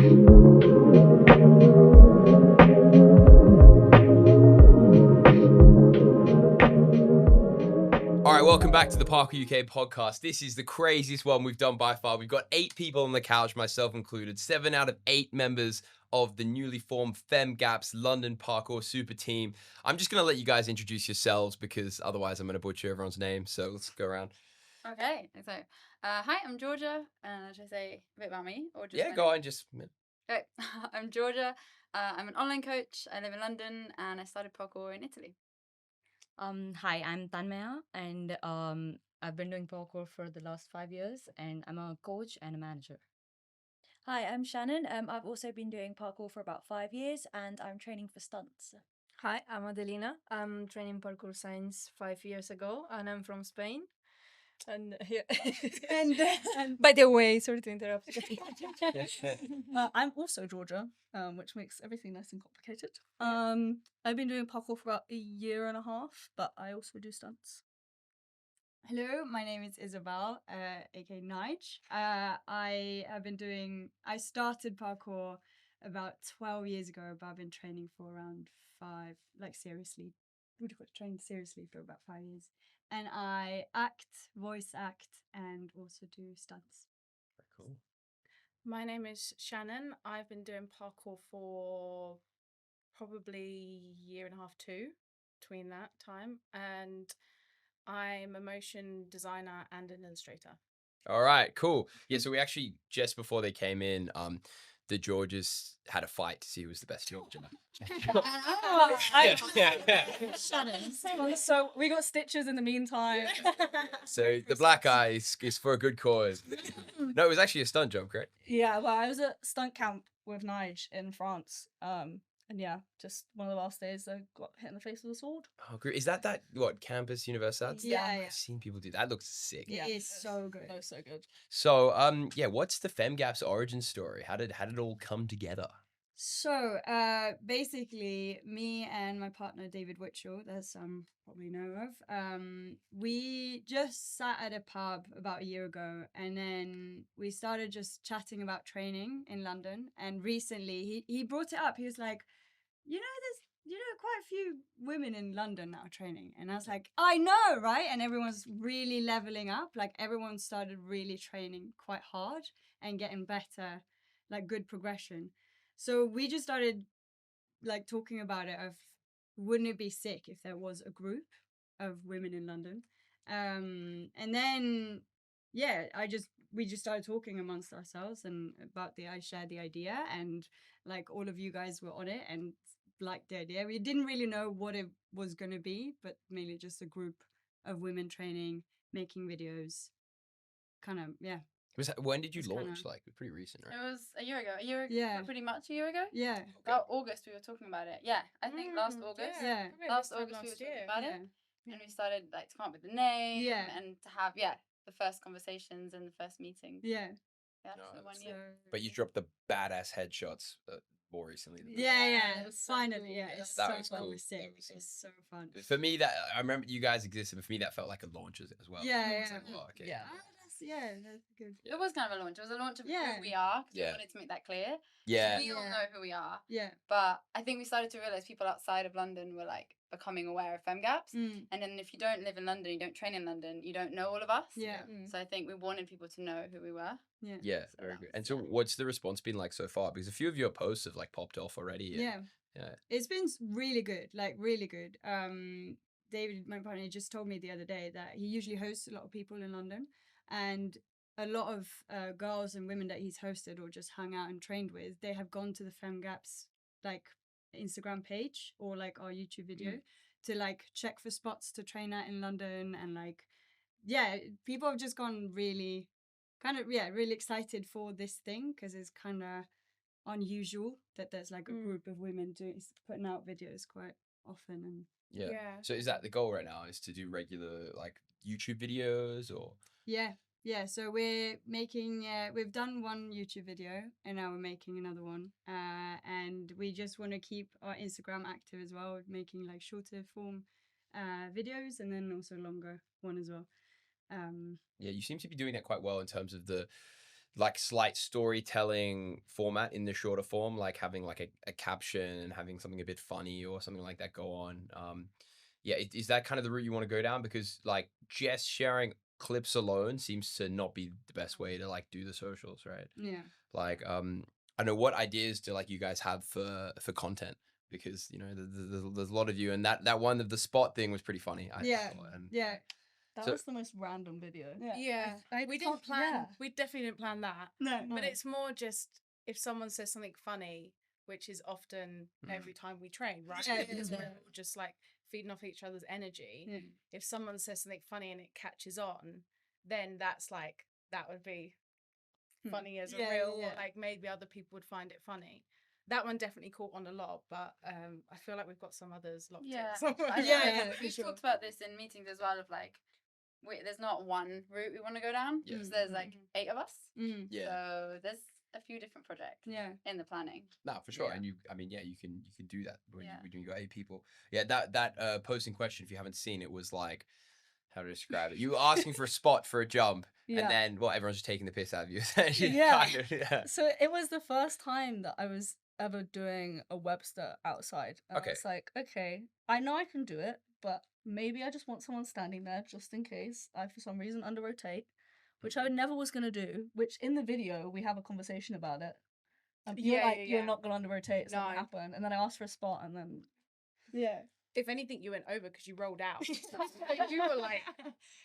All right, welcome back to the Parkour UK podcast. This is the craziest one we've done by far. We've got 8 people on the couch, myself included. 7 out of 8 members of the newly formed FemGaps London Parkour Super Team. I'm just going to let you guys introduce yourselves because otherwise I'm going to butcher everyone's name. So let's go around. Okay, so hi, I'm Georgia. Should I say a bit about me or just? Yeah, go on. Just. Okay, I'm Georgia. I'm an online coach. I live in London, and I started parkour in Italy. Hi, I'm Tanmaya, and I've been doing parkour for the last 5 years, and I'm a coach and a manager. Hi, I'm Shannon. I've also been doing parkour for about 5 years, and I'm training for stunts. Hi, I'm Adelina. I'm training parkour science 5 years ago, and I'm from Spain. And here, and by the way, sorry to interrupt. I'm also Georgia, which makes everything nice and complicated. I've been doing parkour for about a year and a half, but I also do stunts. Hello, my name is Isabel, aka Nige. I started parkour about 12 years ago, but I've been training for around 5, training seriously for about 5 years. And I voice act, and also do stunts. Very cool. My name is Shannon. I've been doing parkour for probably a year and a half, 2, between that time. And I'm a motion designer and an illustrator. All right, cool. Yeah, so we actually, just before they came in, the Georges had a fight to see who was the best Georgia. So we got stitches in the meantime. So the black guy is for a good cause. No, it was actually a stunt job, correct? Yeah, well, I was at stunt camp with Nige in France. And yeah, just one of the last days I got hit in the face with a sword. Oh, great. Is that what, Campus Universitat? Yeah. I've seen people do that. That looks sick. It is so good. That was so good. So, yeah, what's the FemGaps origin story? How did it all come together? So, basically, me and my partner David Witchell, that some probably know of, we just sat at a pub about a year ago, and then we started just chatting about training in London. And recently, he brought it up. He was like, there's quite a few women in London now training, and I was like, I know, right? And everyone's really leveling up. Like everyone started really training quite hard and getting better, like good progression. So we just started like talking about it of wouldn't it be sick if there was a group of women in London? And then we just started talking amongst ourselves and I shared the idea, and like all of you guys were on it and liked the idea. We didn't really know what it was going to be, but mainly just a group of women training, making videos, kind of, yeah. When did you launch? Like, pretty recent, right? It was a year ago. Yeah. Pretty much a year ago. Yeah. About August we were talking about it. Yeah, I think last August. Yeah. Last August we were talking about it, and we started like to come up with the name. Yeah. And to have the first conversations and the first meetings. Yeah. Yeah. So 1 year. But you dropped the badass headshots more recently. Yeah. Finally, yeah. It's that so was fun. cool. It's so fun. For me, I remember you guys existed, but for me that felt like a launch as well. Yeah. I was like, oh, okay. That's good. It was kind of a launch. It was a launch of who we are, because we wanted to make that clear. Yeah. We all know who we are. Yeah. But I think we started to realize people outside of London were like becoming aware of FemGaps. And then if you don't live in London, you don't train in London, you don't know all of us. Yeah. So I think we wanted people to know who we were. Yeah. Yeah, So very good. And so what's the response been like so far? Because a few of your posts have like popped off already. Yeah. Yeah. It's been really good, like really good. David, my partner, just told me the other day that he usually hosts a lot of people in London, and a lot of girls and women that he's hosted or just hung out and trained with, they have gone to the FemGaps like Instagram page or like our YouTube video to like check for spots to train at in London, and like people have just gone really really excited for this thing, because it's kind of unusual that there's like a group of women putting out videos quite often. And yeah. So is that the goal right now, is to do regular like YouTube videos or? Yeah, so we're making, we've done one YouTube video and now we're making another one. And we just want to keep our Instagram active as well, making like shorter form videos, and then also longer one as well. Yeah, you seem to be doing that quite well in terms of the like slight storytelling format in the shorter form, like having like a caption and having something a bit funny or something like that go on. Yeah, is that kind of the route you want to go down? Because like just sharing clips alone seems to not be the best way to like do the socials, right? Yeah. Like, I know, what ideas do like you guys have for content? Because you know, there's a lot of you, and that one of the spot thing was pretty funny. I thought, and Yeah. That So- was the most random video. Yeah, we didn't can't- plan. yeah. We definitely didn't plan that. No. But it's more just if someone says something funny, which is often every time we train, right? Yeah, Because yeah. we're all just like feeding off each other's energy. Yeah. If someone says something funny and it catches on, then that's like that would be funny as a Yeah, real. yeah. Like maybe other people would find it funny. That one definitely caught on a lot, but I feel like we've got some others locked Yeah, in somewhere. I know, Yeah, we've for sure. talked about this in meetings as well. Of like, there's not one route we want to go down. Yeah. Because there's like 8 of us, yeah, so there's a few different projects Yeah. in the planning. no, for sure. Yeah. And I mean, yeah, you can do that when Yeah. you got 8 people. Yeah, that posting question, if you haven't seen it, was like, how to describe it? You were asking for a spot for a jump, Yeah. and then everyone's just taking the piss out of you. Yeah. Kind of, yeah. So it was the first time that I was ever doing a Webster outside. And Okay. I was like, okay, I know I can do it, but maybe I just want someone standing there just in case I, for some reason, under rotate, which I never was going to do, which in the video, we have a conversation about it. You're Yeah, like, yeah, you're yeah. not going to under rotate, it's not going No. to happen. And then I asked for a spot and then, Yeah. If anything, you went over because you rolled out. You were like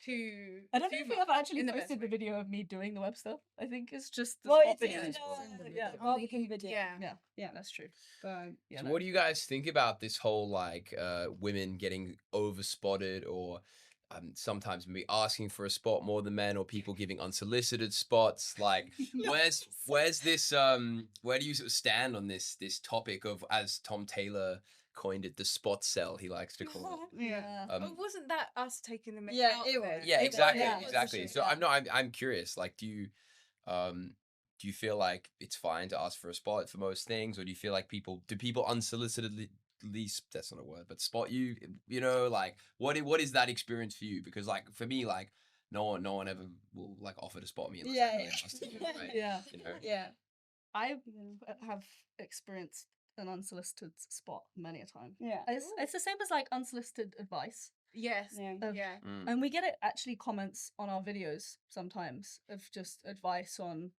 too. I don't know too if we much ever actually in the best posted the way. video of me doing the web stuff. I think it's just the Well, spot it's video. in Yeah, the Barbican video. Yeah. yeah, Yeah. that's true. But Yeah, So no. what do you guys think about this whole like women getting over spotted, or sometimes me asking for a spot more than men, or people giving unsolicited spots? Like, where's this where do you sort of stand on this topic of, as Tom Taylor coined it, the Spotcel, he likes to call it? yeah. Oh, wasn't that us taking the mick Yeah, out it of was. Yeah, It exactly, was, exactly. So I'm curious. Like, do you feel like it's fine to ask for a spot for most things, or do you feel like people unsolicitedly, that's not a word, but spot you? You know, like what is that experience for you? Because like for me, like no one ever will like offer to spot me unless I Yeah, really yeah. ask them, right? Yeah. You know? Yeah. I have experienced an unsolicited spot many a time. Yeah. It's the same as like unsolicited advice. Yes. Yeah. Of- Yeah. Mm. And we get it actually comments on our videos sometimes of just advice on,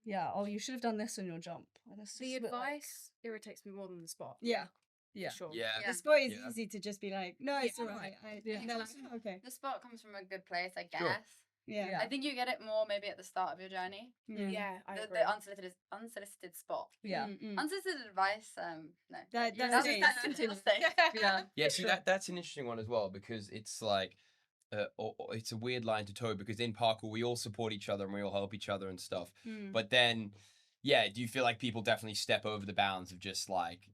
yeah, oh, you should have done this in your jump. And it's The just a bit like- advice irritates me more than the spot. Yeah. Yeah. For sure. Yeah. Yeah. The spot is Yeah. easy to just be like, no, it's Yeah. alright. Yeah. And they're like, oh, okay. The spot comes from a good place, I guess. Sure. Yeah. Yeah. I think you get it more maybe at the start of your journey. Yeah, I agree. The unsolicited spot. Yeah. Unsolicited advice, no. That- You- that's that's it. that's still safe. Yeah. Yeah, see that's an interesting one as well, because it's like it's a weird line to toe, because in parkour we all support each other and we all help each other and stuff. But then, yeah, do you feel like people definitely step over the bounds of just like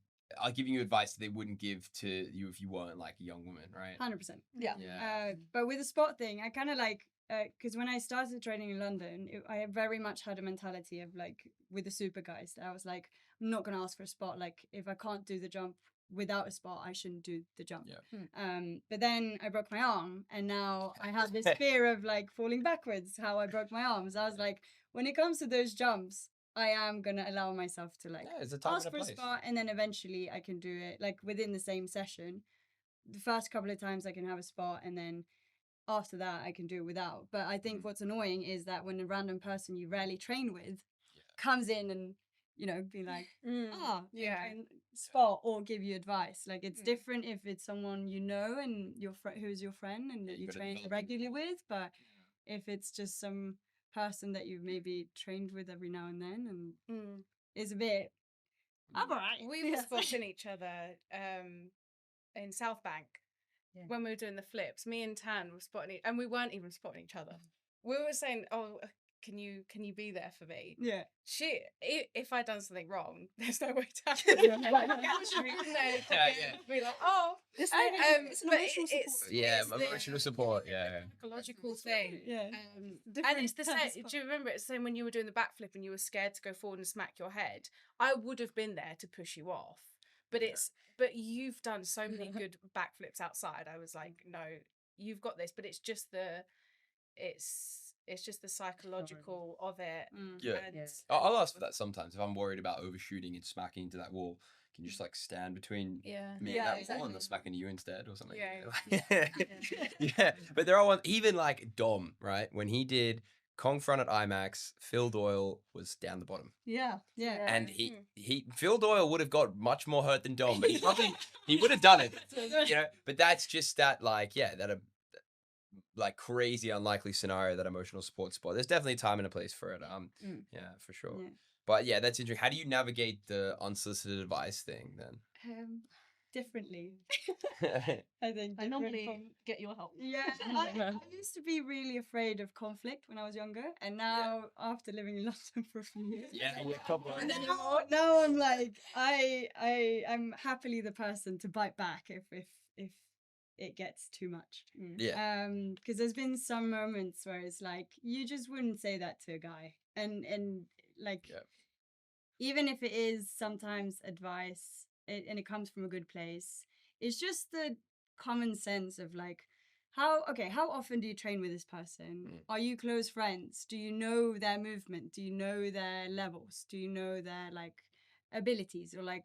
giving you advice that they wouldn't give to you if you weren't like a young woman, right? 100%. Yeah. Yeah. But with the spot thing, I kind of like, because when I started training in London, I very much had a mentality of like, with the super guys, I was like, I'm not going to ask for a spot. Like, if I can't do the jump without a spot, I shouldn't do the jump. Yeah. But then I broke my arm, and now I have this fear of like falling backwards, how I broke my arms. I was like, when it comes to those jumps, I am going to allow myself to like Yeah, it's a time ask and for a a place. spot, and then eventually I can do it like within the same session. The first couple of times I can have a spot, and then after that I can do it without. But I think what's annoying is that when a random person you rarely train with comes in and, you know, be like, Yeah. and spot or give you advice. Like, it's different if it's someone you know and your friend who's your friend and that you you gotta train develop regularly with. But if it's just some person that you've maybe trained with every now and then, and it's a bit, I'm alright. We were spotting each other in South Bank when we were doing the flips. Me and Tan were spotting, and we weren't even spotting each other. We were saying, "Oh, can you be there for me?" Yeah. If I'd done something wrong, there's no way to happen. Be like, oh, It's but emotional it's support. Yeah, it's the- emotional support. Yeah. psychological thing. Yeah. And Different it's the type of same. spot. Do you remember it's the same when you were doing the backflip and you were scared to go forward and smack your head? I would have been there to push you off, but you've done so many good backflips outside. I was like, no, you've got this. But it's just it's just the psychological of it. Yeah. And I'll ask for that sometimes if I'm worried about overshooting and smacking into that wall. Can you just like stand between me and that wall and I'll smack into you instead or something? Yeah. But there are one, even like Dom, right? When he did Kong Front at IMAX, Phil Doyle was down the bottom. Yeah. And Phil Doyle would have got much more hurt than Dom, but he would have done it. But that's just that like crazy unlikely scenario, that emotional support spot. There's definitely a time and a place for it. Yeah, for sure. Yeah. But yeah, that's interesting. How do you navigate the unsolicited advice thing then? Differently. I think I normally get your help. Yeah, I used to be really afraid of conflict when I was younger, and now after living in London for a few years, now I'm like I'm happily the person to bite back if it gets too much. Yeah. Because there's been some moments where it's like you just wouldn't say that to a guy, and like even if it is sometimes advice and it comes from a good place, it's just the common sense of like how often do you train with this person? Are you close friends? Do you know their movement? Do you know their levels? Do you know their like abilities, or like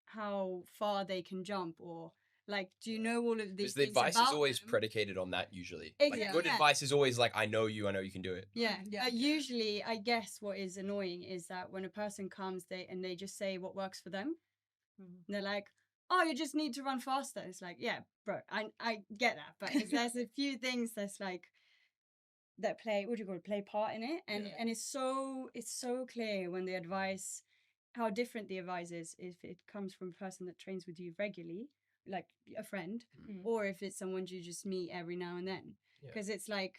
how far they can jump, or like do you know all of these Because the things advice is about always them? predicated on that usually. Exactly. Like, good advice is always like, I know you can do it. Yeah. Usually, I guess what is annoying is that when a person comes, they just say what works for them. They're like, "Oh, you just need to run faster." It's like, yeah, bro, I get that, but there's a few things that's like that play part in it, and it's so clear when the advice, how different the advice is if it comes from a person that trains with you regularly, like a friend, or if it's someone you just meet every now and then, because it's like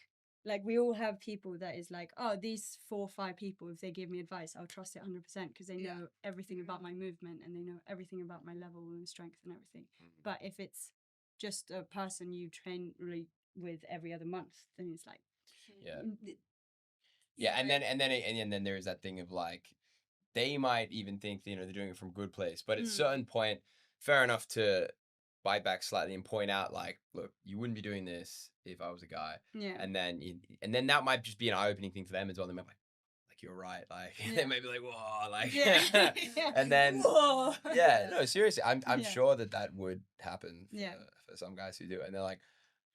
we all have people that is like, oh, these 4 or 5 people, if they give me advice, I'll trust it 100% because they know everything about my movement and they know everything about my level and strength and everything. But if it's just a person you train really with every other month, then it's like and then there's that thing of like, they might even think they're doing it from a good place, but at a certain point, fair enough to bite back slightly and point out like, look, you wouldn't be doing this if I was a guy. And then that might just be an eye-opening thing for them as well. They might be like you're right, like they may be like, whoa, like and then no, seriously, I'm sure that would happen for some guys who do it, and they're like,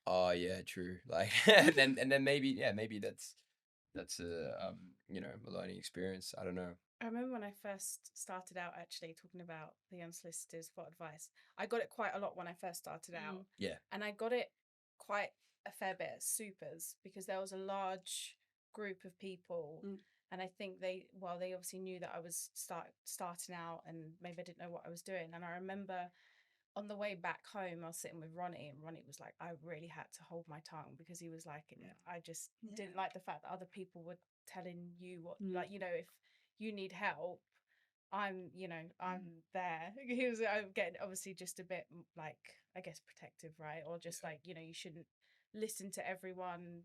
oh yeah, true, like and then maybe that's a a learning experience. I don't know. I remember when I first started out, actually talking about the unsolicited spot advice, I got it quite a lot when I first started out. And I got it quite a fair bit at supers because there was a large group of people, and I think they obviously knew that I was starting out and maybe I didn't know what I was doing. And I remember on the way back home, I was sitting with Ronnie, and Ronnie was like, I really had to hold my tongue because he was like, I just didn't like the fact that other people were telling you what, like, if you need help, I'm there. He was getting obviously just a bit like, I guess, protective, right? Or just like, you shouldn't listen to everyone,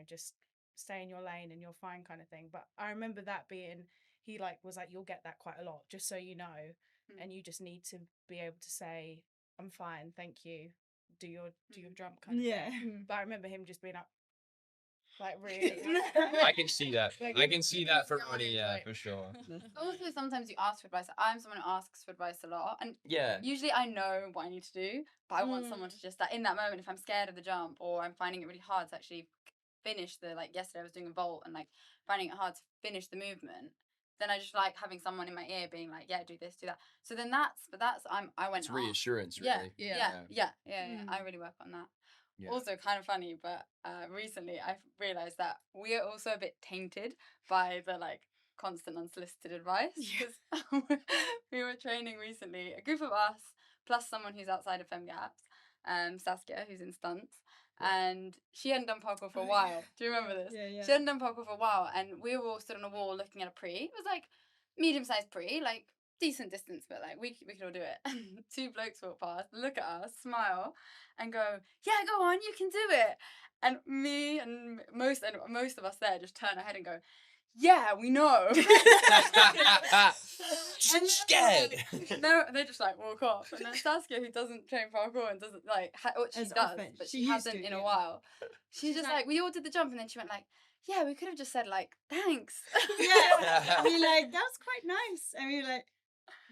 just stay in your lane and you're fine kind of thing. But I remember that being, he was like, you'll get that quite a lot, just so you know. And you just need to be able to say, I'm fine, thank you, do your jump kind of thing. But I remember him just being like really I can see that. I can see that for Ronnie, for sure. Also, sometimes you ask for advice. I'm someone who asks for advice a lot, and usually I know what I need to do, but I want someone to just, that in that moment, if I'm scared of the jump or I'm finding it really hard to actually finish yesterday I was doing a vault and finding it hard to finish the movement, then I just like having someone in my ear being like, yeah, do this, do that. So then I went. It's reassurance, really. Yeah. I really work on that. Also kind of funny, but recently I've realised that we are also a bit tainted by the constant unsolicited advice. We were training recently, a group of us plus someone who's outside of FemGaps, Saskia, who's in stunts, and she hadn't done parkour for a while. Do you remember this? Yeah. She hadn't done parkour for a while, and we were all stood on a wall looking at a pre. It was medium-sized pre, decent distance, but we could all do it. 2 blokes walk past, look at us, smile, and go, yeah, go on, you can do it. And me and most of us there just turn our head and go, yeah, we know. Scared. No, they just like walk off. And then Saskia, who doesn't train parkour and doesn't like, she As does, often. but She she used hasn't to, in a yeah. while. She's She's just like- like, we all did the jump, and then she went like, yeah, we could have just said like, thanks. Yeah. I mean, like, that was quite nice. I mean, like,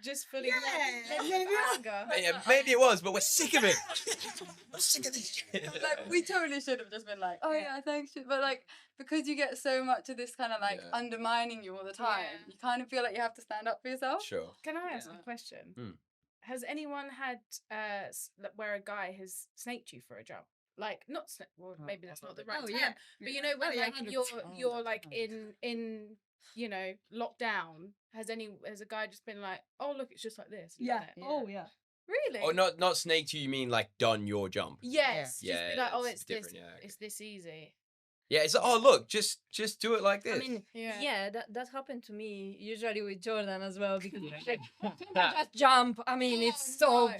Just fully Yeah. Maybe it was, but we're sick of it. We're sick of this shit. Like, we totally should have just been like, oh yeah, thanks. But like, because you get so much of this kind of like Yeah. undermining you all the time, you kind of feel like you have to stand up for yourself. Sure. Can I ask a question? Hmm. Has anyone had where a guy has snaked you for a jump? Like not well, maybe that's not the right term. yeah. But you know when yeah, like 100%. you're like in you know lockdown. Has a guy just been like, oh look, it's just like this? and Yeah. done it? Oh yeah. Really? Oh, not snake you mean like done your jump? Yes. Yeah. Just be Yeah, like, oh, it's it's this. different, yeah, okay. It's this easy. Yeah, it's oh look, just do it like this. I mean, Yeah. yeah, that happened to me usually with Jordan as well because like, just jump. I mean, it's so Yeah.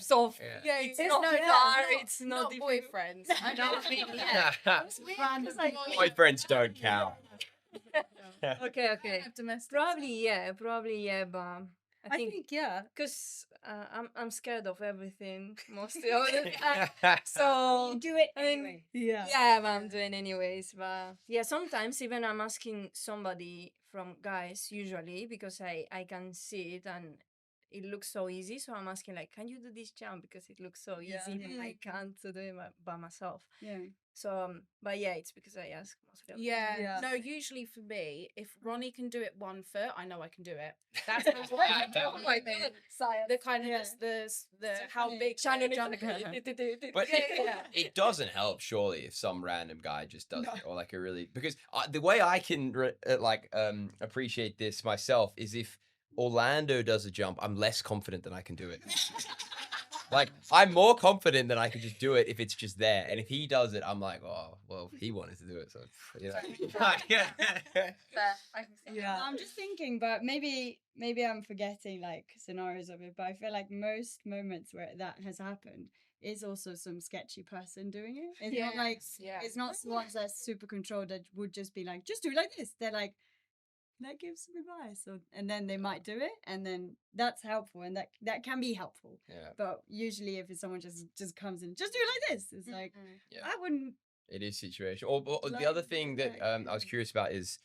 Yeah, it's not far. It's not difficult. boyfriends. I know. Yeah. Boyfriends don't count. Okay. Domestic. Probably yeah, but I think yeah. because I'm scared of everything mostly all the time. So You do it I mean, anyway. Yeah. yeah, but I'm doing anyways. But yeah, sometimes even I'm asking somebody from guys usually because I can see it and it looks so easy. So I'm asking like, can you do this jump because it looks so Yeah. easy, but I can't do it by myself. Yeah. So but yeah, it's because I ask mostly. of Yeah. Yeah. No, usually for me, if Ronnie can do it 1 foot, I know I can do it. That's the the kind of the how big Shannon the is jump like- But Yeah. it doesn't help, surely, if some random guy just does it, or like a really because the way I can appreciate this myself is if Orlando does a jump, I'm less confident that I can do it. Like I'm more confident that I can just do it if it's just there, and if he does it, I'm like, oh well, he wanted to do it, so you know. Fair. I can see. Yeah. I'm just thinking, but maybe I'm forgetting like scenarios of it. But I feel like most moments where that has happened is also some sketchy person doing it. It's not like it's not someone that's super controlled that would just be like, just do it like this. They're like, that gives some advice, and then they might do it, and then that's helpful, and that can be helpful. Yeah. But usually, if it's someone just comes in, just do it like this, it's like Yeah. I wouldn't. It is situation. Or the Like, other thing that like, I was curious about is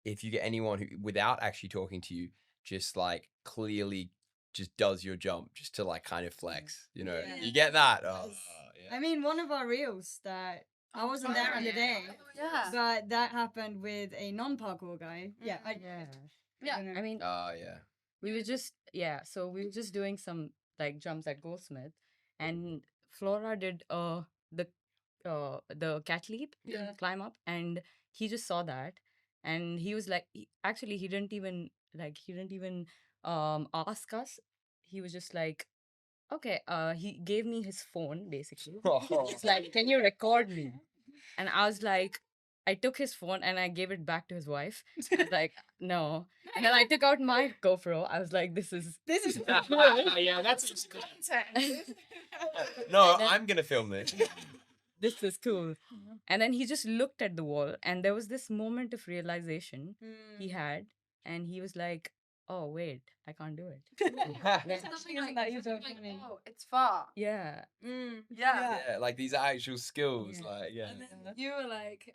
if you get anyone who, without actually talking to you, just like clearly just does your jump just to like kind of flex. You know, Yeah. you get that. Oh, yeah. I mean, one of our reels that I wasn't there on the day, Yeah. but that happened with a non-parkour guy. Yeah, Yeah. Yeah. don't know. I mean, Oh yeah. we were just so we were just doing some like jumps at Goldsmith, and Flora did the cat leap, climb up, and he just saw that, and he was like, actually he didn't even ask us. He was just like, okay, he gave me his phone basically. He's like, can you record me? And I was like, I took his phone and I gave it back to his wife. I was like, no. And then I took out my GoPro. I was like, this is Yeah, that's no. I'm gonna film this. this is cool. And then he just looked at the wall, and there was this moment of realization he had, and he was like, oh wait, I can't do it. Something like that, you're like, oh, it's far. Yeah. Yeah. Yeah, like these are actual skills. Yeah. Like yeah. And then you were like,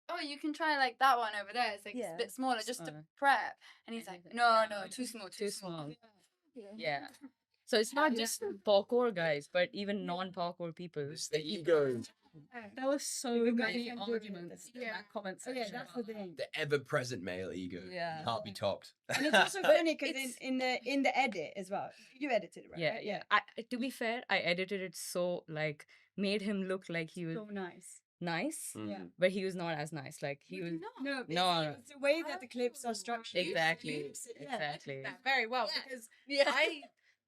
oh, you can try like that one over there. It's like Yeah. a bit smaller just to Smaller. prep. And he's like, no, too small, Too small. Yeah. Yeah. So it's not just parkour guys, but even non-parkour people. It's the ego. There were so many arguments in that comment Oh section. yeah, that's the thing. The ever-present male ego. Yeah. Can't be topped. And it's also funny because in the edit as well, you edited it, right? Yeah, yeah. To be fair, I edited it so like made him look like he was So nice. nice, Yeah. but he was not as nice. Like he was No, No. it's the way that the clips are structured. exactly, Yeah. exactly. that very well because Yeah.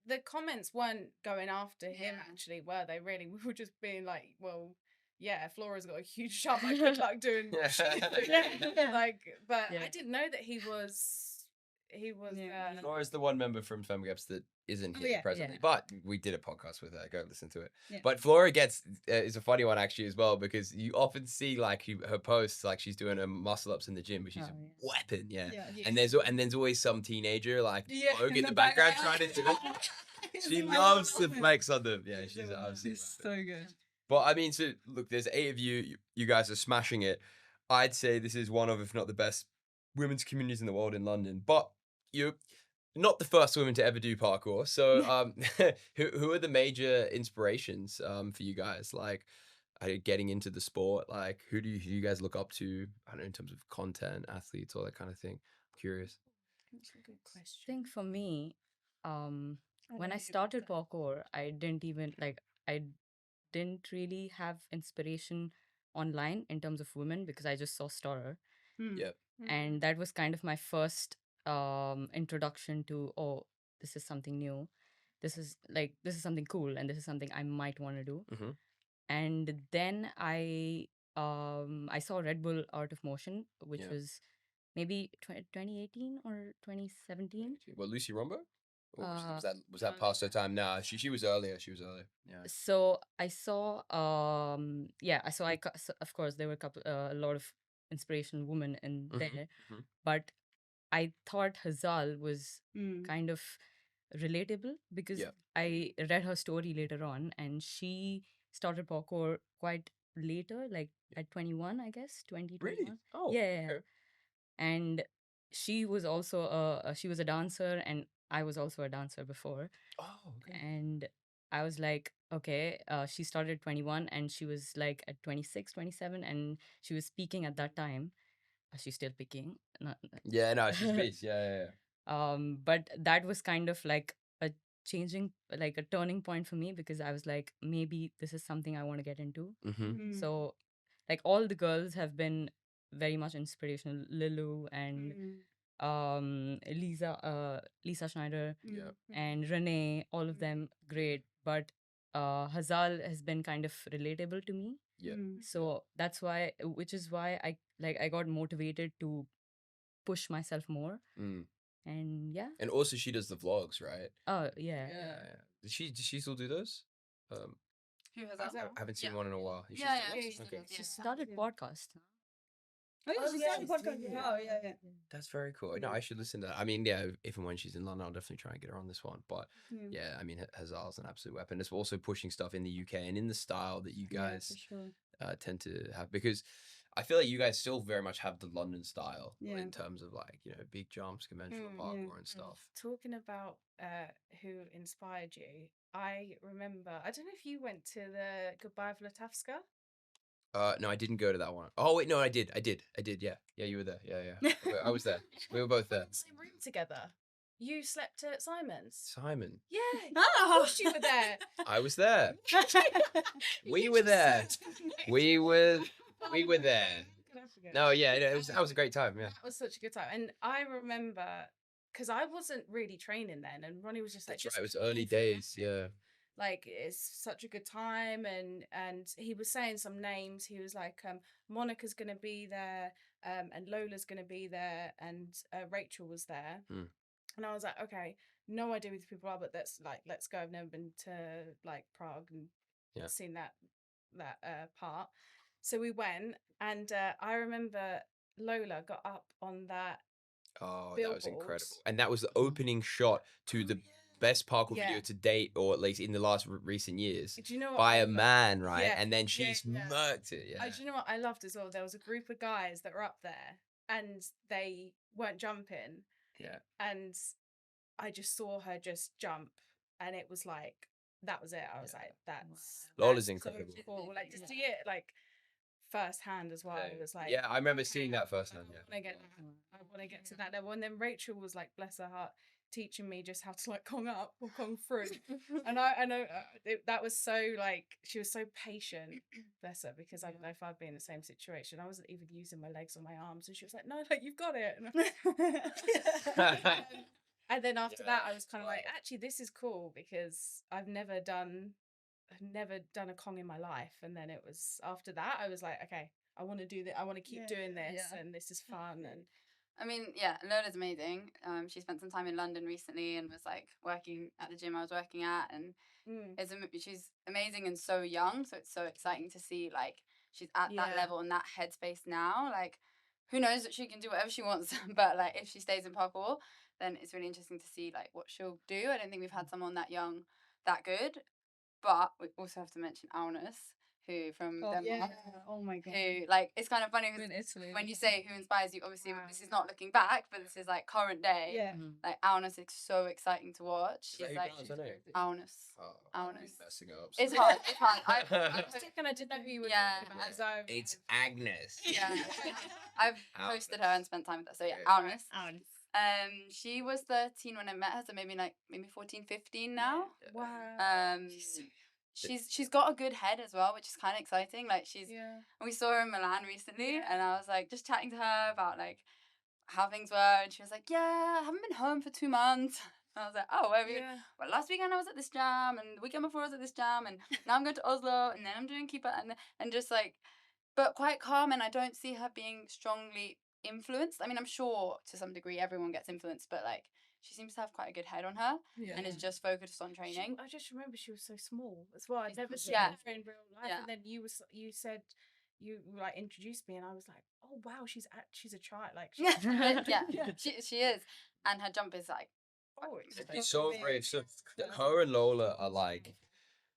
the comments weren't going after him actually, were they? Really, we were just being like, well, yeah, Flora's got a huge jump. Like, good luck doing. Yeah. Like, but Yeah. I didn't know that he was he was. Yeah. Flora's the one member from FemGaps that isn't here yeah. presently, Yeah. but we did a podcast with her. Go listen to it. Yeah. But Flora is a funny one actually as well, because you often see like her posts, like she's doing her muscle ups in the gym, but she's Oh, a yeah. weapon, yeah. Yeah. And there's always some teenager like Yeah, in the background trying to do it. She loves to flex on them. Yeah, she's obviously. It's so good. But I mean, so look, there's 8 of you. You guys are smashing it. I'd say this is one of, if not the best, women's communities in the world in London. But you're not the first women to ever do parkour. So, who are the major inspirations for you guys? Like, getting into the sport. Like, who do you guys look up to? I don't know, in terms of content, athletes, all that kind of thing. I'm curious. That's a good question. I think for me, when I know, started parkour, I didn't really have inspiration online in terms of women because I just saw Storer. Yeah. And that was kind of my first introduction to, oh, this is something new. This is something cool, and this is something I might want to do. Mhm. And then I saw Red Bull Art of Motion, which Yeah. was maybe 2018 or 2017. Well, Lucy Rombo? Or was Uh, that past her time? Nah, she was earlier. She was earlier. Yeah. So I saw so of course there were a lot of inspirational women in there, mhm. but I thought Hazal was Mm. kind of relatable because Yeah. I read her story later on, and she started parkour quite later, like at 21, I guess, 2021. Really? Oh, Yeah. okay. And she was also she was a dancer, and I was also a dancer before. Oh, okay. And I was like, okay, she started at 21 and she was like at 26, 27, and she was speaking at that time. She's still speaking. Yeah, no, she's beast. Yeah. But that was kind of like a like a turning point for me, because I was like, maybe this is something I want to get into. Mm-hmm. So, like, all the girls have been very much inspirational. Lilu and Lisa Schneider Yeah. and Renee, all of them great. But Hazal has been kind of relatable to me. Yeah. So that's why, which is why I got motivated to push myself more. Mm. And yeah. And also, she does the vlogs, right? Oh yeah. Yeah. Does she still do those? Who has I that? haven't seen one in a while. Is she Yeah, still- yeah, she Okay. does, She yeah. started podcast. Oh, yeah, she started the podcast. Oh, yeah. That's very cool. No, I should listen to that. I mean, yeah, if and when she's in London, I'll definitely try and get her on this one. But yeah, I mean, Hazal's an absolute weapon. It's also pushing stuff in the UK and in the style that you guys tend to have, because I feel like you guys still very much have the London style in terms of, like, you know, big jumps, conventional parkour and stuff. Talking about who inspired you, I remember, I don't know if you went to the Goodbye of Latavska. No, I didn't go to that one. Oh wait, no, I did. Yeah, you were there. Yeah. I was there. We were both there. In the same room together. You slept at Simon's. Simon, Yeah, Oh. of course you were there. I was there. We were there. We were there. No, yeah, that was a great time. Yeah. That was such a good time. And I remember, because I wasn't really training then, and Ronnie was just like, That's just right. It was come early for the days. night. Yeah. Like, it's such a good time. And he was saying some names. He was like, Monica's going to be there, and Lola's going to be there, and Rachel was there. Mm. And I was like, okay, no idea who these people are, but let's go. I've never been to like Prague and seen that part. So we went, and I remember Lola got up on that. Oh, that was billboard. incredible. And that was the opening shot to the best parkour video to date, or at least in the last recent years, Do you know what by I a loved? man, right? Yeah, And then she's yeah. murked it. Yeah. Do you know what I loved as well? There was a group of guys that were up there, and they weren't jumping. Yeah. And I just saw her just jump, and it was like, that was it. I was like, that's Lola's so incredible. cool. Like, to see it like firsthand as well. It was like, Yeah, I remember seeing that firsthand. Yeah. I want to get to that level. And then Rachel was like, bless her heart, teaching me just how to like Kong up or Kong through. And I know that was so, like, she was so patient, bless her, because I don't know if I'd be in the same situation. I wasn't even using my legs or my arms, and she was like, no, like, you've got it. And then after that, I was kind of like, actually, this is cool, because I've never done a Kong in my life. And then it was after that, I was like, okay, I want to do that. I want to keep doing this, and this is fun. I mean, yeah, Lola's amazing. She spent some time in London recently and was like working at the gym I was working at, and she's amazing and so young. So it's so exciting to see like she's at that level and that headspace now. Like, who knows that she can do whatever she wants, but like if she stays in parkour, then it's really interesting to see like what she'll do. I don't think we've had someone that young, that good. But we also have to mention Aunus, who from Denmark. Oh my god. Who, like, it's kind of funny In Italy. when you say who inspires you, obviously this is not looking back, but this is like current day. Yeah. Like Aunus is so exciting to watch. She's like Aunus. Aunus. Messing up. It's hard. It's hard. I was thinking I didn't know who you were talking about. So It's Agnes. Yeah. I've hosted her and spent time with her. So yeah, Aunus. She was 13 when I met her, so maybe 14, 15 now. wow. She's got a good head as well, which is kind of exciting. Like we saw her in Milan recently, and I was like just chatting to her about like how things were, and she was like, "Yeah, I haven't been home for 2 months." And I was like, "Oh, where have you?" Well, last weekend I was at this jam, and the weekend before I was at this jam, and now I'm going to Oslo, and then I'm doing keeper, and just like, but quite calm, and I don't see her being strongly influenced. I mean, I'm sure to some degree everyone gets influenced, but like she seems to have quite a good head on her and is just focused on training. I just remember she was so small as well. I'd never seen Yeah. her in real life, and then you said you like introduced me, and I was like, oh wow, she's a child. Like She is, and her jump is like. Oh, It's so brave. So her and Lola are like,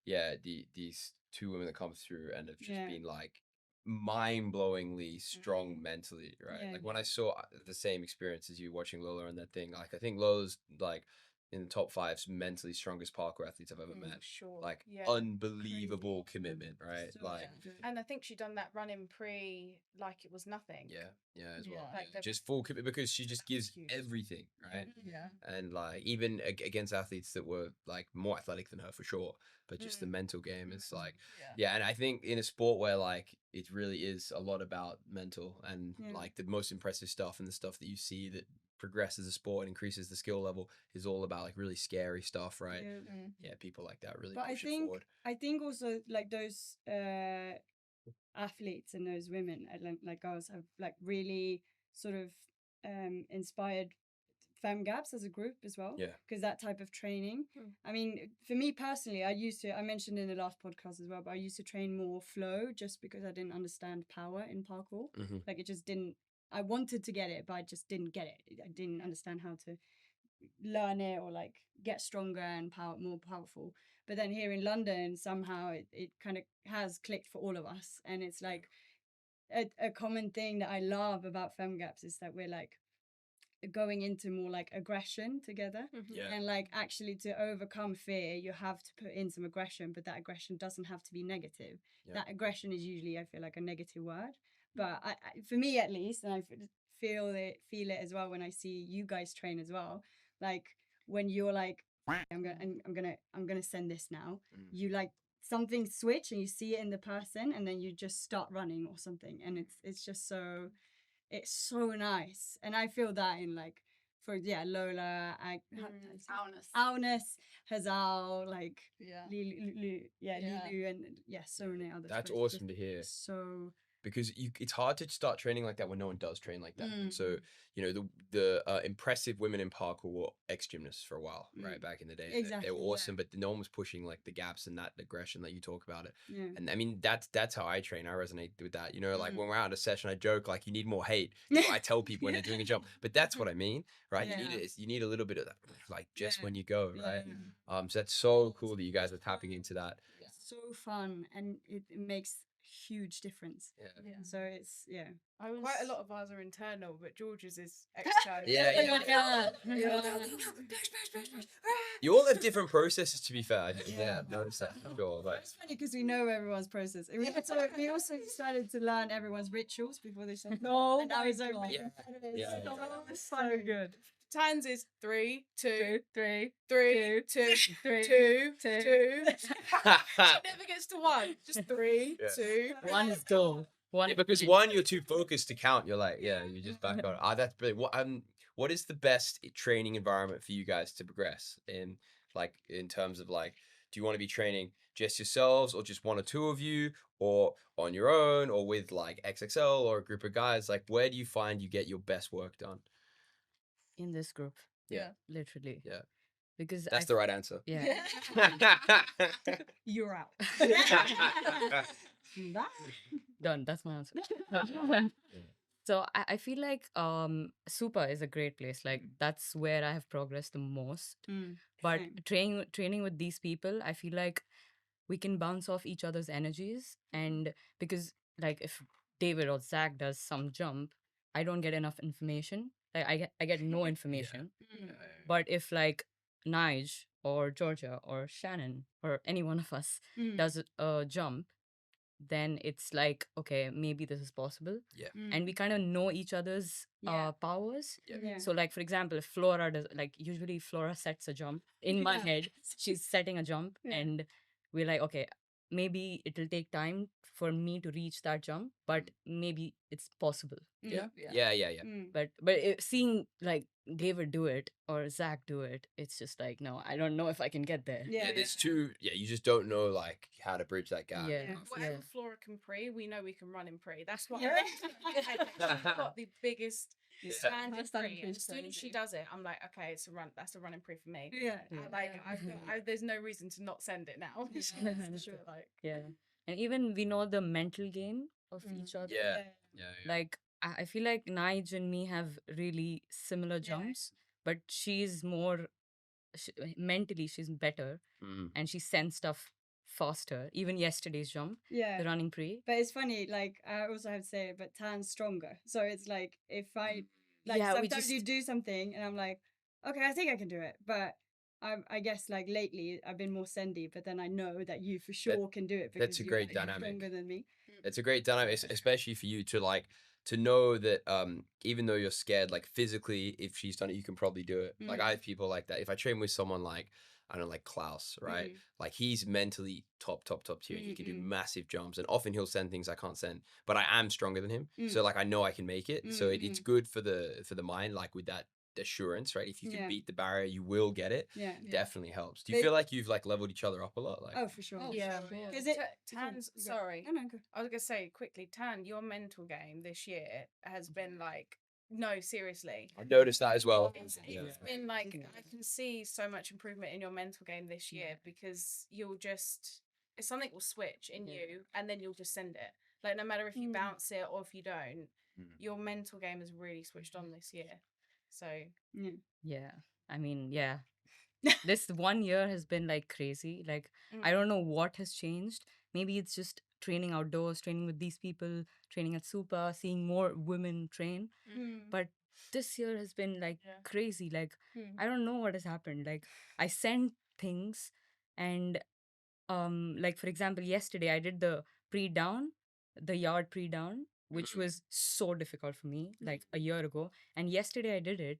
these two women that come through and have just been like mind-blowingly strong mentally, right? Like when I saw the same experience as you watching Lola on that thing, like I think Lola's like in the top 5 mentally strongest parkour athletes I've ever met. Sure. Like unbelievable commitment, right? So like and I think she done that running pre like it was nothing. Yeah, as well. Like Just full commitment because she just gives everything, right? Yeah. And like even against athletes that were like more athletic than her for sure, but just the mental game is like and I think in a sport where like it really is a lot about mental and like the most impressive stuff and the stuff that you see that progresses the sport and increases the skill level is all about like really scary stuff, right? People like that really push it forward. I think also like those athletes and those women like girls have like really sort of inspired FemGaps as a group as well, because that type of training. I mean, for me personally, I mentioned in the last podcast as well, but I used to train more flow just because I didn't understand power in parkour. Like it just didn't, I wanted to get it, but I just didn't get it. I didn't understand how to learn it or like get stronger and more powerful. But then here in London, somehow it kind of has clicked for all of us. And it's like a common thing that I love about FemGaps is that we're like going into more like aggression together. And like actually to overcome fear, you have to put in some aggression, but that aggression doesn't have to be negative. That aggression is usually, I feel like, a negative word. But I for me at least, and I feel it as well when I see you guys train as well, like when you're like I'm gonna send this now, you like something switch and you see it in the person and then you just start running or something, and it's just so it's so nice. And I feel that in like Lola, Aunus, Hazal, like Lilu, and so many others. That's awesome to hear. So because it's hard to start training like that when no one does train like that. So you know the impressive women in parkour were ex-gymnasts for a while, right, back in the day. Exactly, they were awesome, but no one was pushing like the gaps and that aggression that you talk about it. And I mean that's how I train. I resonate with that. You know, like when we're out at a session, I joke like you need more hate. You know, I tell people when they're doing a jump, but that's what I mean, right? You need a little bit of that, like just when you go, right? So that's so cool that you guys are tapping into that. It's so fun and it makes huge difference. So it's quite a lot of ours are internal, but George's is external. You all have different processes, to be fair. Notice that. Sure, but it's funny because we know everyone's process. We also started to learn everyone's rituals before they said no. And I was like, so good. Tans is 3, 2, 3, 3, 2, 3, 2, 2. She never gets to 1. Just 3, 2. 1 is dull. Because 1, you're too focused to count. You're like, you just back on. That's brilliant. What is the best training environment for you guys to progress in? Like in terms of like, do you want to be training just yourselves or just one or two of you or on your own or with like XXL or a group of guys? Like, where do you find you get your best work done? In this group. Yeah. Literally. Yeah. Because That's the right answer. Yeah. You're out. Done. That's my answer. So I feel like Super is a great place. Like that's where I have progressed the most. But training with these people, I feel like we can bounce off each other's energies. And because like if David or Zach does some jump, I don't get enough information. Like I get no information. But if like Nige or Georgia or Shannon or any one of us does a jump, then it's like, okay, maybe this is possible. Yeah. And we kind of know each other's powers. Yeah. So like, for example, if Flora does, like usually Flora sets a jump in my head, she's setting a jump and we're like, okay, maybe it'll take time for me to reach that jump, but maybe it's possible. Yeah. But seeing like David do it or Zach do it, it's just like, no, I don't know if I can get there. Yeah, there's two. Yeah, you just don't know like how to bridge that gap. Yeah. Whatever Flora can pre, we know we can run in pre. That's what I've got the biggest standard pre. As soon as she does it, I'm like, okay, it's a run. That's a running pre for me. There's no reason to not send it now. Yeah. And even we know the mental game of each other. Yeah. Like I feel like Nige and me have really similar jumps, but she's more mentally she's better and she sends stuff faster. Even yesterday's jump, the running pre. But it's funny, like I also have to say, but Tan's stronger. So it's like if I like sometimes you do something and I'm like, okay, I think I can do it, but I guess like lately I've been more sendy, but then I know that you for sure can do it because that's a great dynamic. You're stronger than me. It's a great dynamic, especially for you to like to know that even though you're scared, like physically, if she's done it, you can probably do it. Like I have people like that. If I train with someone like I don't know, like Klaus, right? Like he's mentally top tier. He can do massive jumps, and often he'll send things I can't send. But I am stronger than him, so like I know I can make it. So it's good for the mind, like with that assurance, right? If you can beat the barrier, you will get it. Definitely helps. Do you feel like you've like leveled each other up a lot? Like oh, for sure. Because Tan's sorry. I was gonna say quickly, Tan, your mental game this year has been like, no, seriously. I've noticed that as well. It's been like I can see so much improvement in your mental game this year because you'll just something will switch in you and then you'll just send it. Like no matter if you bounce it or if you don't, your mental game has really switched on this year. So yeah, I mean, this 1 year has been like crazy. Like I don't know what has changed. Maybe it's just training outdoors, training with these people, training at Super, seeing more women train. But this year has been like crazy. Like I don't know what has happened. Like I sent things and like for example yesterday I did the pre-down, the yard pre-down, which was so difficult for me like a year ago, and yesterday I did it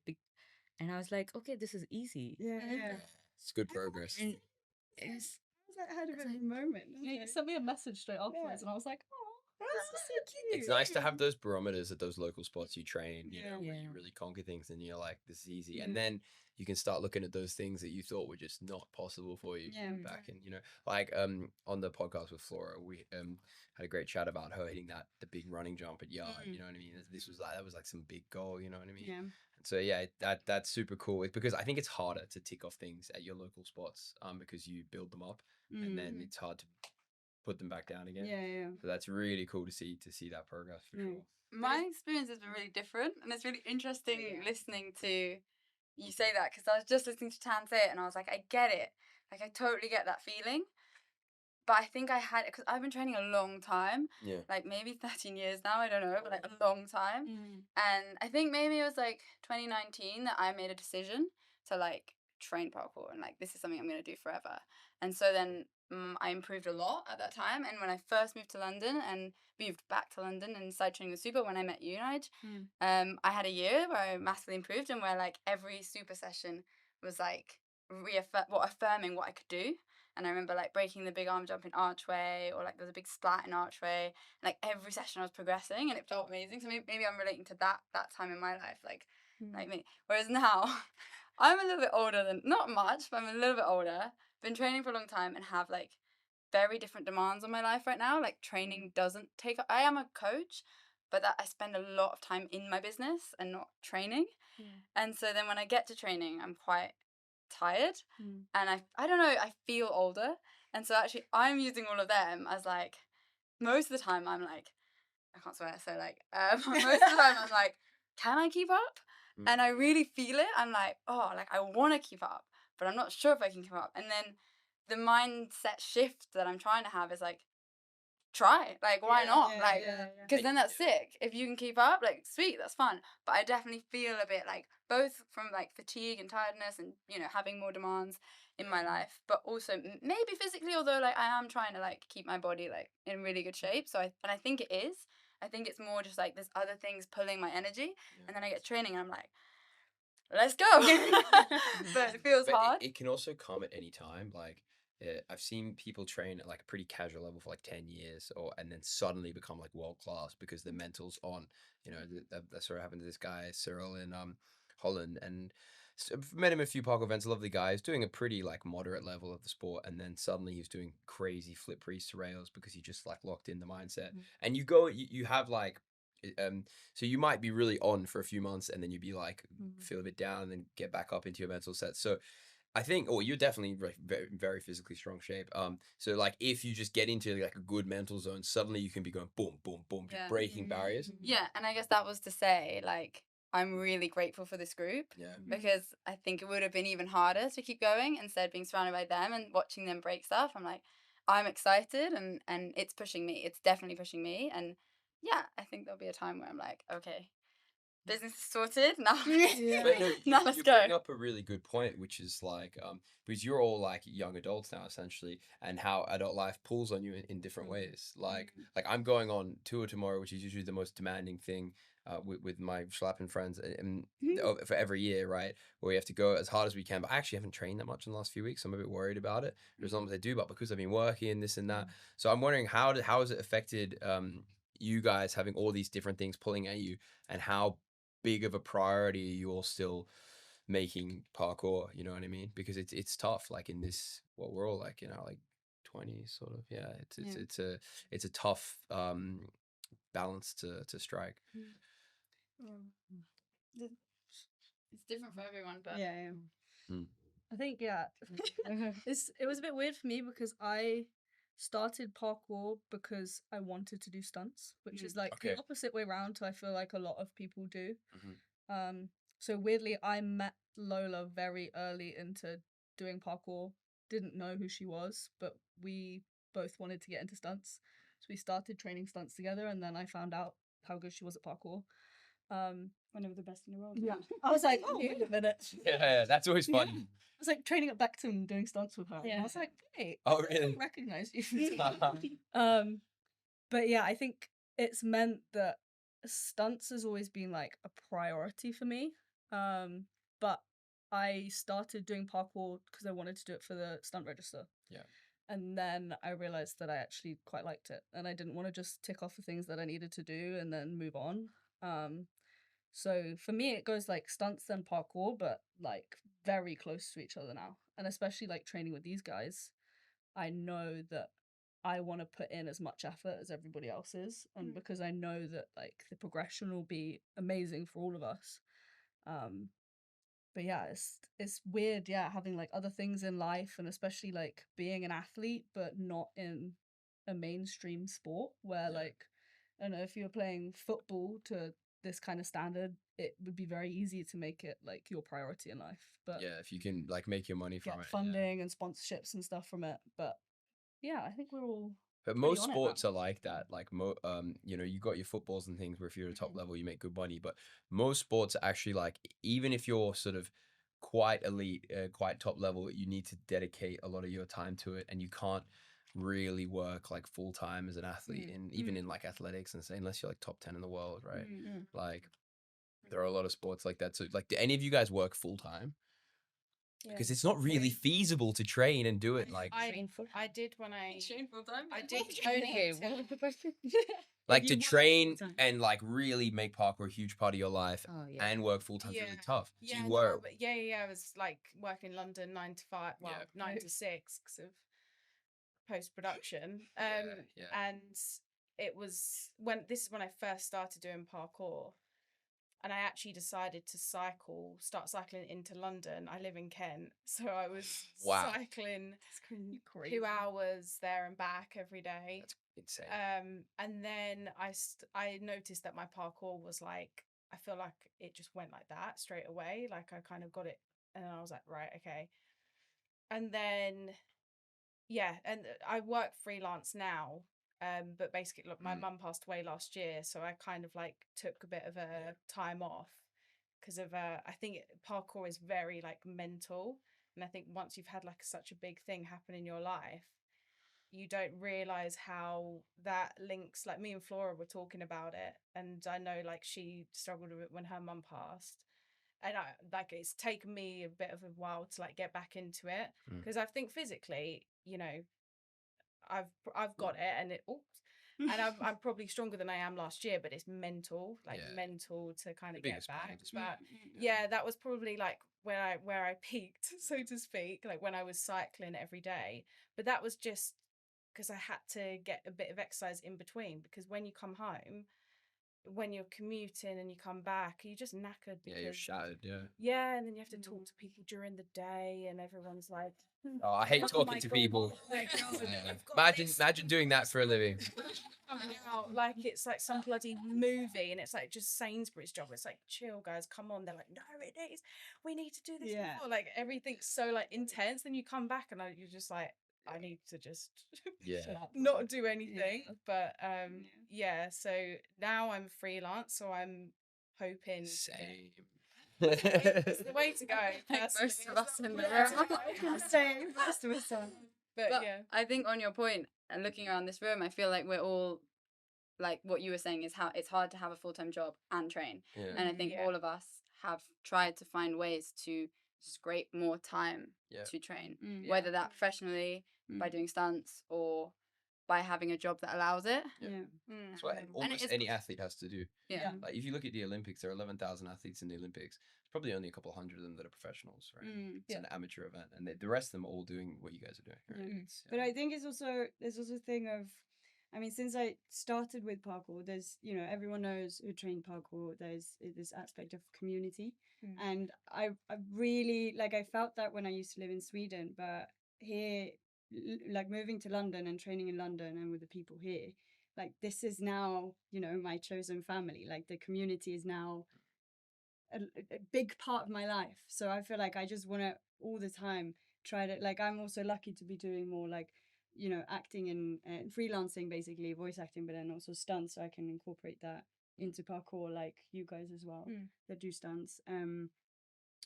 and I was like, okay, this is easy. It's good progress. And it's I had a bit of a moment. You sent me a message straight afterwards, and I was like, "Oh, that's so cute." It's nice to have those barometers at those local spots you train, you know, where you really conquer things and you're like, this is easy. And then you can start looking at those things that you thought were just not possible for you back in, you know, like on the podcast with Flora, we had a great chat about her hitting the big running jump at yard, you know what I mean? This was like, that was like some big goal, you know what I mean? Yeah. So yeah, that's super cool because I think it's harder to tick off things at your local spots because you build them up and then it's hard to put them back down again. So that's really cool to see that progress for sure. My experience has been really different, and it's really interesting listening to you say that because I was just listening to Tan say it, and I was like, I get it. Like I totally get that feeling. But I think I had it because I've been training a long time. Like maybe 13 years now, I don't know, but like a long time. And I think maybe it was like 2019 that I made a decision to like train parkour and like this is something I'm going to do forever. And so then I improved a lot at that time. And when I first moved to London and moved back to London and started training with Super when I met you, Nige, I had a year where I massively improved and where like every Super session was like affirming what I could do. And I remember like breaking the big arm jump in archway, or like there was a big splat in archway. And, like every session I was progressing, and it felt amazing. So maybe I'm relating to that time in my life, like me. Whereas now, I'm a little bit older than, not much, but I'm a little bit older. Been training for a long time and have like very different demands on my life right now. Like training doesn't take up, I am a coach, but that I spend a lot of time in my business and not training. And so then when I get to training, I'm quite tired and I don't know, I feel older. And so actually I'm using all of them as like, most of the time I'm like, I can't swear, so like most of the time I'm like, can I keep up? And I really feel it. I'm like, oh, like I want to keep up, but I'm not sure if I can keep up. And then the mindset shift that I'm trying to have is like, try, like why not, like because then that's sick if you can keep up, like sweet, that's fun. But I definitely feel a bit like, both from like fatigue and tiredness and, you know, having more demands in my life, but also maybe physically, although like I am trying to like keep my body like in really good shape. So I think it is, I think it's more just like there's other things pulling my energy, and then I get training and I'm like, let's go. But it feels hard. It can also come at any time. Like I've seen people train at like a pretty casual level for like 10 years and then suddenly become like world class because the mental's on. You know, that sort of happened to this guy, Cyril, in Holland. And I've met him at a few parkour events, a lovely guy. He's doing a pretty like moderate level of the sport. And then suddenly he's doing crazy flip priest rails because he just like locked in the mindset. And you have like, so you might be really on for a few months and then you'd be like, feel a bit down and then get back up into your mental set. So I think, you're definitely very, very physically strong shape. So like if you just get into like a good mental zone, suddenly you can be going boom, boom, boom, just breaking barriers. Yeah, and I guess that was to say, like, I'm really grateful for this group. Because I think it would have been even harder to keep going instead of being surrounded by them and watching them break stuff. I'm like, I'm excited and it's pushing me. It's definitely pushing me. And yeah, I think there'll be a time where I'm like, okay, business is sorted now. Now let's go. You bring up a really good point, which is like, because you're all like young adults now essentially, and how adult life pulls on you in different ways. Like I'm going on tour tomorrow, which is usually the most demanding thing with my Schlappen friends and for every year, right? Where we have to go as hard as we can. But I actually haven't trained that much in the last few weeks. So I'm a bit worried about it. As long as I do, but because I've been working and this and that. So I'm wondering how has it affected you guys having all these different things pulling at you, and how big of a priority are you all still making parkour, you know what I mean? Because it's tough, like in this, what we're all like, you know, like 20s sort of, it's a tough balance to strike. It's different for everyone, but I think it was a bit weird for me because I started parkour because I wanted to do stunts, which is like the opposite way around to I feel like a lot of people do. So weirdly, I met Lola very early into doing parkour. Didn't know who she was, but we both wanted to get into stunts. So we started training stunts together, and then I found out how good she was at parkour. One of the best in the world. Yeah. I was like, oh, wait a minute. Yeah, that's always fun. I was like training at Beckton and doing stunts with her. And I was like, hey, oh, I really? don't recognize you. But yeah, I think it's meant that stunts has always been like a priority for me. But I started doing parkour because I wanted to do it for the stunt register. Yeah. And then I realized that I actually quite liked it, and I didn't want to just tick off the things that I needed to do and then move on. So for me, it goes like stunts then parkour, but like very close to each other now. And especially like training with these guys, I know that I want to put in as much effort as everybody else is. And because I know that like the progression will be amazing for all of us. But yeah, it's weird, having like other things in life, and especially like being an athlete, but not in a mainstream sport where like, I don't know, if you're playing football to this kind of standard, it would be very easy to make it like your priority in life. But if you can like make your money from it, funding and sponsorships and stuff from it. But yeah, I think we're all. But most sports are like that. Like you know, you got your footballs and things where if you're at a top level, you make good money. But most sports are actually like, even if you're sort of quite elite, quite top level, you need to dedicate a lot of your time to it, and you can't really work like full time as an athlete, and even in like athletics and say, unless you're like top 10 in the world, right? Like there are a lot of sports like that. So like, do any of you guys work full time? Because it's not really feasible to train and do it like. I did when I train full time. I did like to train and like really make parkour a huge part of your life and work full time is really tough. So you work. I was like working in London 9 to 5, 9 to 6 because of post production. Yeah. And it was when I first started doing parkour, and I actually decided to start cycling into London. I live in Kent, so I was Wow. cycling Crazy. 2 hours there and back every day. That's insane. And then I noticed that my parkour was like, I feel like it just went like that straight away. Like I kind of got it, and I was like, right, okay. And then, yeah, and I work freelance now. But basically, look, my mum passed away last year, so I kind of like took a bit of a time off because of I think parkour is very like mental, and I think once you've had like such a big thing happen in your life, you don't realize how that links. Like me and Flora were talking about it, and I know like she struggled with it when her mum passed, and it's taken me a bit of a while to like get back into it because I think physically, you know, I've got it, and I'm probably stronger than I am last year, but it's mental, mental to kind of get back. But yeah, that was probably like where I peaked, so to speak, like when I was cycling every day. But that was just because I had to get a bit of exercise in between, because when you come home, when you're commuting and you come back, you're just knackered because You're shattered. and then you have to talk to people during the day, and everyone's like, Oh, I hate talking to people. Imagine doing that for a living. coming out like it's like some bloody movie, and it's like just Sainsbury's job. It's like, chill guys, come on. They're like, no, it is, we need to do this before. Like everything's so like intense. Then you come back and you're just like, I need to just not do anything. But so now I'm freelance, so I'm hoping Same. it's the way to go. Most of us in the room. Same. Most of us are. But I think on your point and looking around this room, I feel like we're all, like what you were saying is how it's hard to have a full-time job and train. And I think all of us have tried to find ways to scrape more time to train, whether that professionally by doing stunts or by having a job that allows it. That's what almost any athlete has to do. Like if you look at the Olympics, there are 11,000 athletes in the Olympics. There's probably only a couple hundred of them that are professionals, right? It's an amateur event, and the rest of them are all doing what you guys are doing, right? But I think there's also a thing of, I mean, since I started with parkour, there's, you know, everyone knows who trained parkour, there's this aspect of community. And I really, like, I felt that when I used to live in Sweden, but here, like moving to London and training in London and with the people here, like this is now, you know, my chosen family. Like the community is now a big part of my life. So I feel like I just want to all the time try to, like, I'm also lucky to be doing more like, you know, acting and freelancing, basically voice acting, but then also stunts, so I can incorporate that into parkour, like you guys as well that do stunts.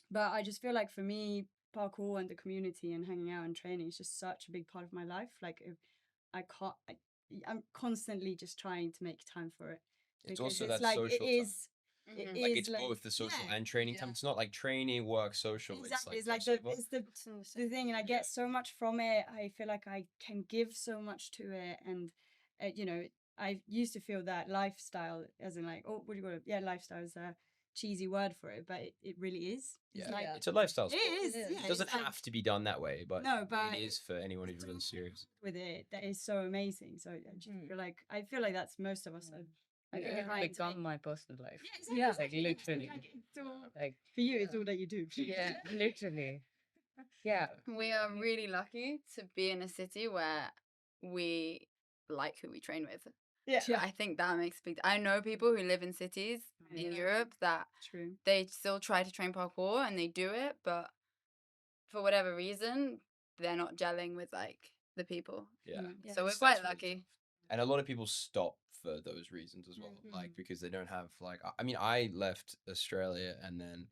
But I just feel like for me, parkour and the community and hanging out and training is just such a big part of my life. Like if I'm constantly just trying to make time for it. It's also it's that like social it is. time. It's like, both the social and training time. It's not like training, work, social. Exactly. It's like the thing, and I get so much from it. I feel like I can give so much to it, and you know, I used to feel that lifestyle, as in like, oh, what do you call it? Yeah, lifestyle is a cheesy word for it, but it really is. It's a lifestyle sport. It is. It doesn't have to be done that way, but it is for anyone who's really serious with it. That is so amazing. So I just feel like that's most of us. I think it's become my personal life. Yeah, like literally. Like for you, it's all that you do. Yeah, literally. Yeah. We are really lucky to be in a city where we like who we train with. Yeah. I think that makes big. I know people who live in cities in Europe that they still try to train parkour and they do it, but for whatever reason, they're not gelling with like the people. So we're quite lucky. And a lot of people stop for those reasons as well, like because they don't have like. I mean, I left Australia and then,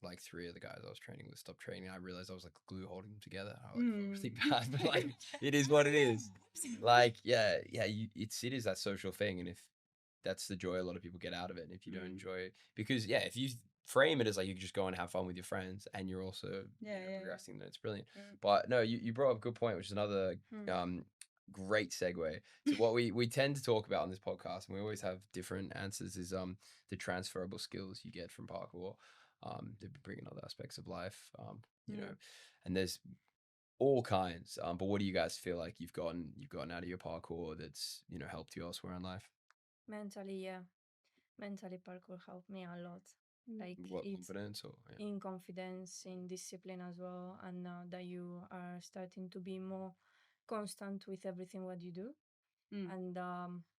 like 3 of the guys I was training with stopped training. I realized I was like glue holding them together. I felt really bad, but like it is what it is. Like it is that social thing, and if that's the joy a lot of people get out of it, and if you don't enjoy it, because if you frame it as like you can just go and have fun with your friends, and you're also progressing, then it's brilliant. But no, you brought up a good point, which is another great segue to what we tend to talk about on this podcast, and we always have different answers, is the transferable skills you get from parkour. They bring in other aspects of life, you know, and there's all kinds. But what do you guys feel like you've gotten out of your parkour that's, you know, helped you elsewhere in life? Mentally, yeah. Mentally, parkour helped me a lot. Like What, it's confidence or in confidence, in discipline as well. And now that you are starting to be more constant with everything what you do. And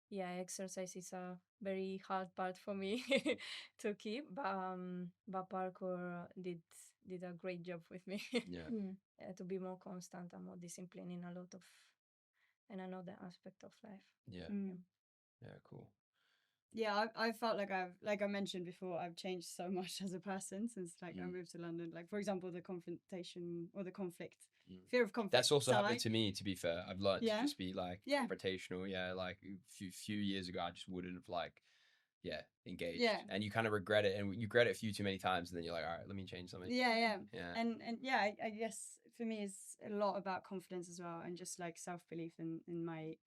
yeah, exercise is a very hard part for me to keep. But parkour did a great job with me. Yeah. To be more constant and more disciplined in a lot of in another aspect of life. Yeah. Yeah, cool. Yeah, I felt like like I mentioned before, I've changed so much as a person since like I moved to London. Like for example, the confrontation or the conflict, fear of conflict. That's also side. happened to me, to be fair. I've learned to Yeah. just be like Yeah. confrontational. Yeah, like a few years ago, I just wouldn't have like, engaged. Yeah. And you kind of regret it, and you regret it a few too many times, and then you're like, all right, let me change something. Yeah. Yeah. And yeah, I guess for me it's a lot about confidence as well, and just like self belief in my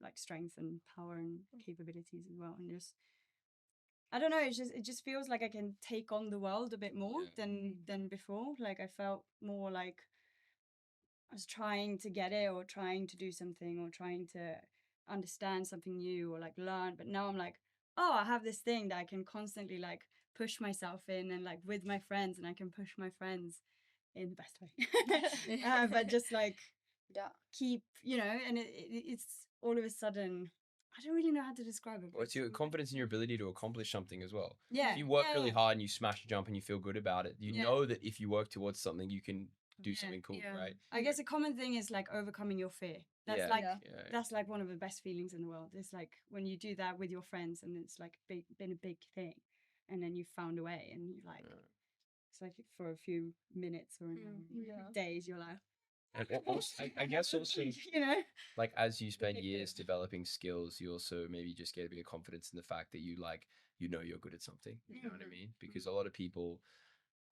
like strength and power and capabilities as well, and just I don't know, it just feels like I can take on the world a bit more than before. Like I felt more like I was trying to get it or trying to do something or trying to understand something new or like learn. But now I'm like, oh, I have this thing that I can constantly like push myself in and like with my friends, and I can push my friends in the best way. But just like keep, you know, and it's all of a sudden, I don't really know how to describe it. Well, it's your confidence in your ability to accomplish something as well. Yeah. If you work really hard and you smash a jump and you feel good about it, you know that if you work towards something, you can do something cool, right? I guess a common thing is like overcoming your fear. That's that's like one of the best feelings in the world. It's like when you do that with your friends and it's like been a big thing, and then you found a way, and you like it's like for a few minutes or days you're like. And also, I guess also, you know, like as you spend years developing skills, you also maybe just get a bit of confidence in the fact that you like, you know, you're good at something. You know what I mean? Because a lot of people,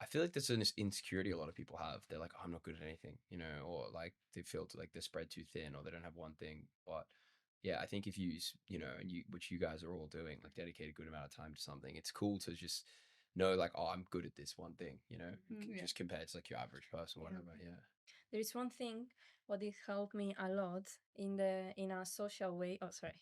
I feel like there's an insecurity a lot of people have. They're like, oh, I'm not good at anything, you know, or like they feel like they're spread too thin or they don't have one thing. But yeah, I think if you, you know, and which you guys are all doing, like dedicate a good amount of time to something, it's cool to just know like, oh, I'm good at this one thing, you know, just compared to like your average person, whatever. Yeah. There is one thing what it helped me a lot in a social way. Oh, sorry.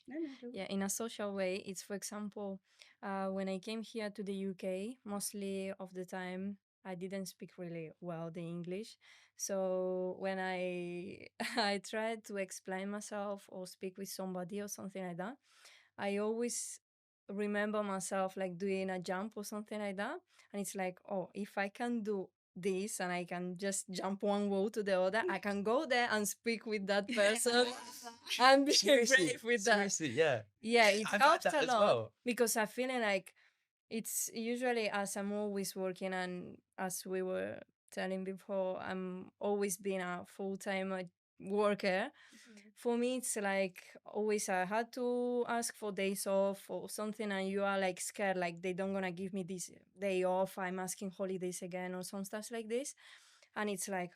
Yeah, in a social way. It's for example, when I came here to the UK, mostly of the time I didn't speak really well the English. So when I I tried to explain myself or speak with somebody or something like that, I always remember myself like doing a jump or something like that, and it's like, oh, if I can do this and I can just jump one wall to the other, I can go there and speak with that person and be brave with that. Seriously, yeah. Yeah, it I've had helps that a as lot well. because I feel like it's usually as I'm always working, and as we were telling before, I'm always being a full-time worker. For me, it's like always I had to ask for days off or something, and you are like scared, like they don't gonna give me this day off. I'm asking holidays again or some stuff like this, and it's like,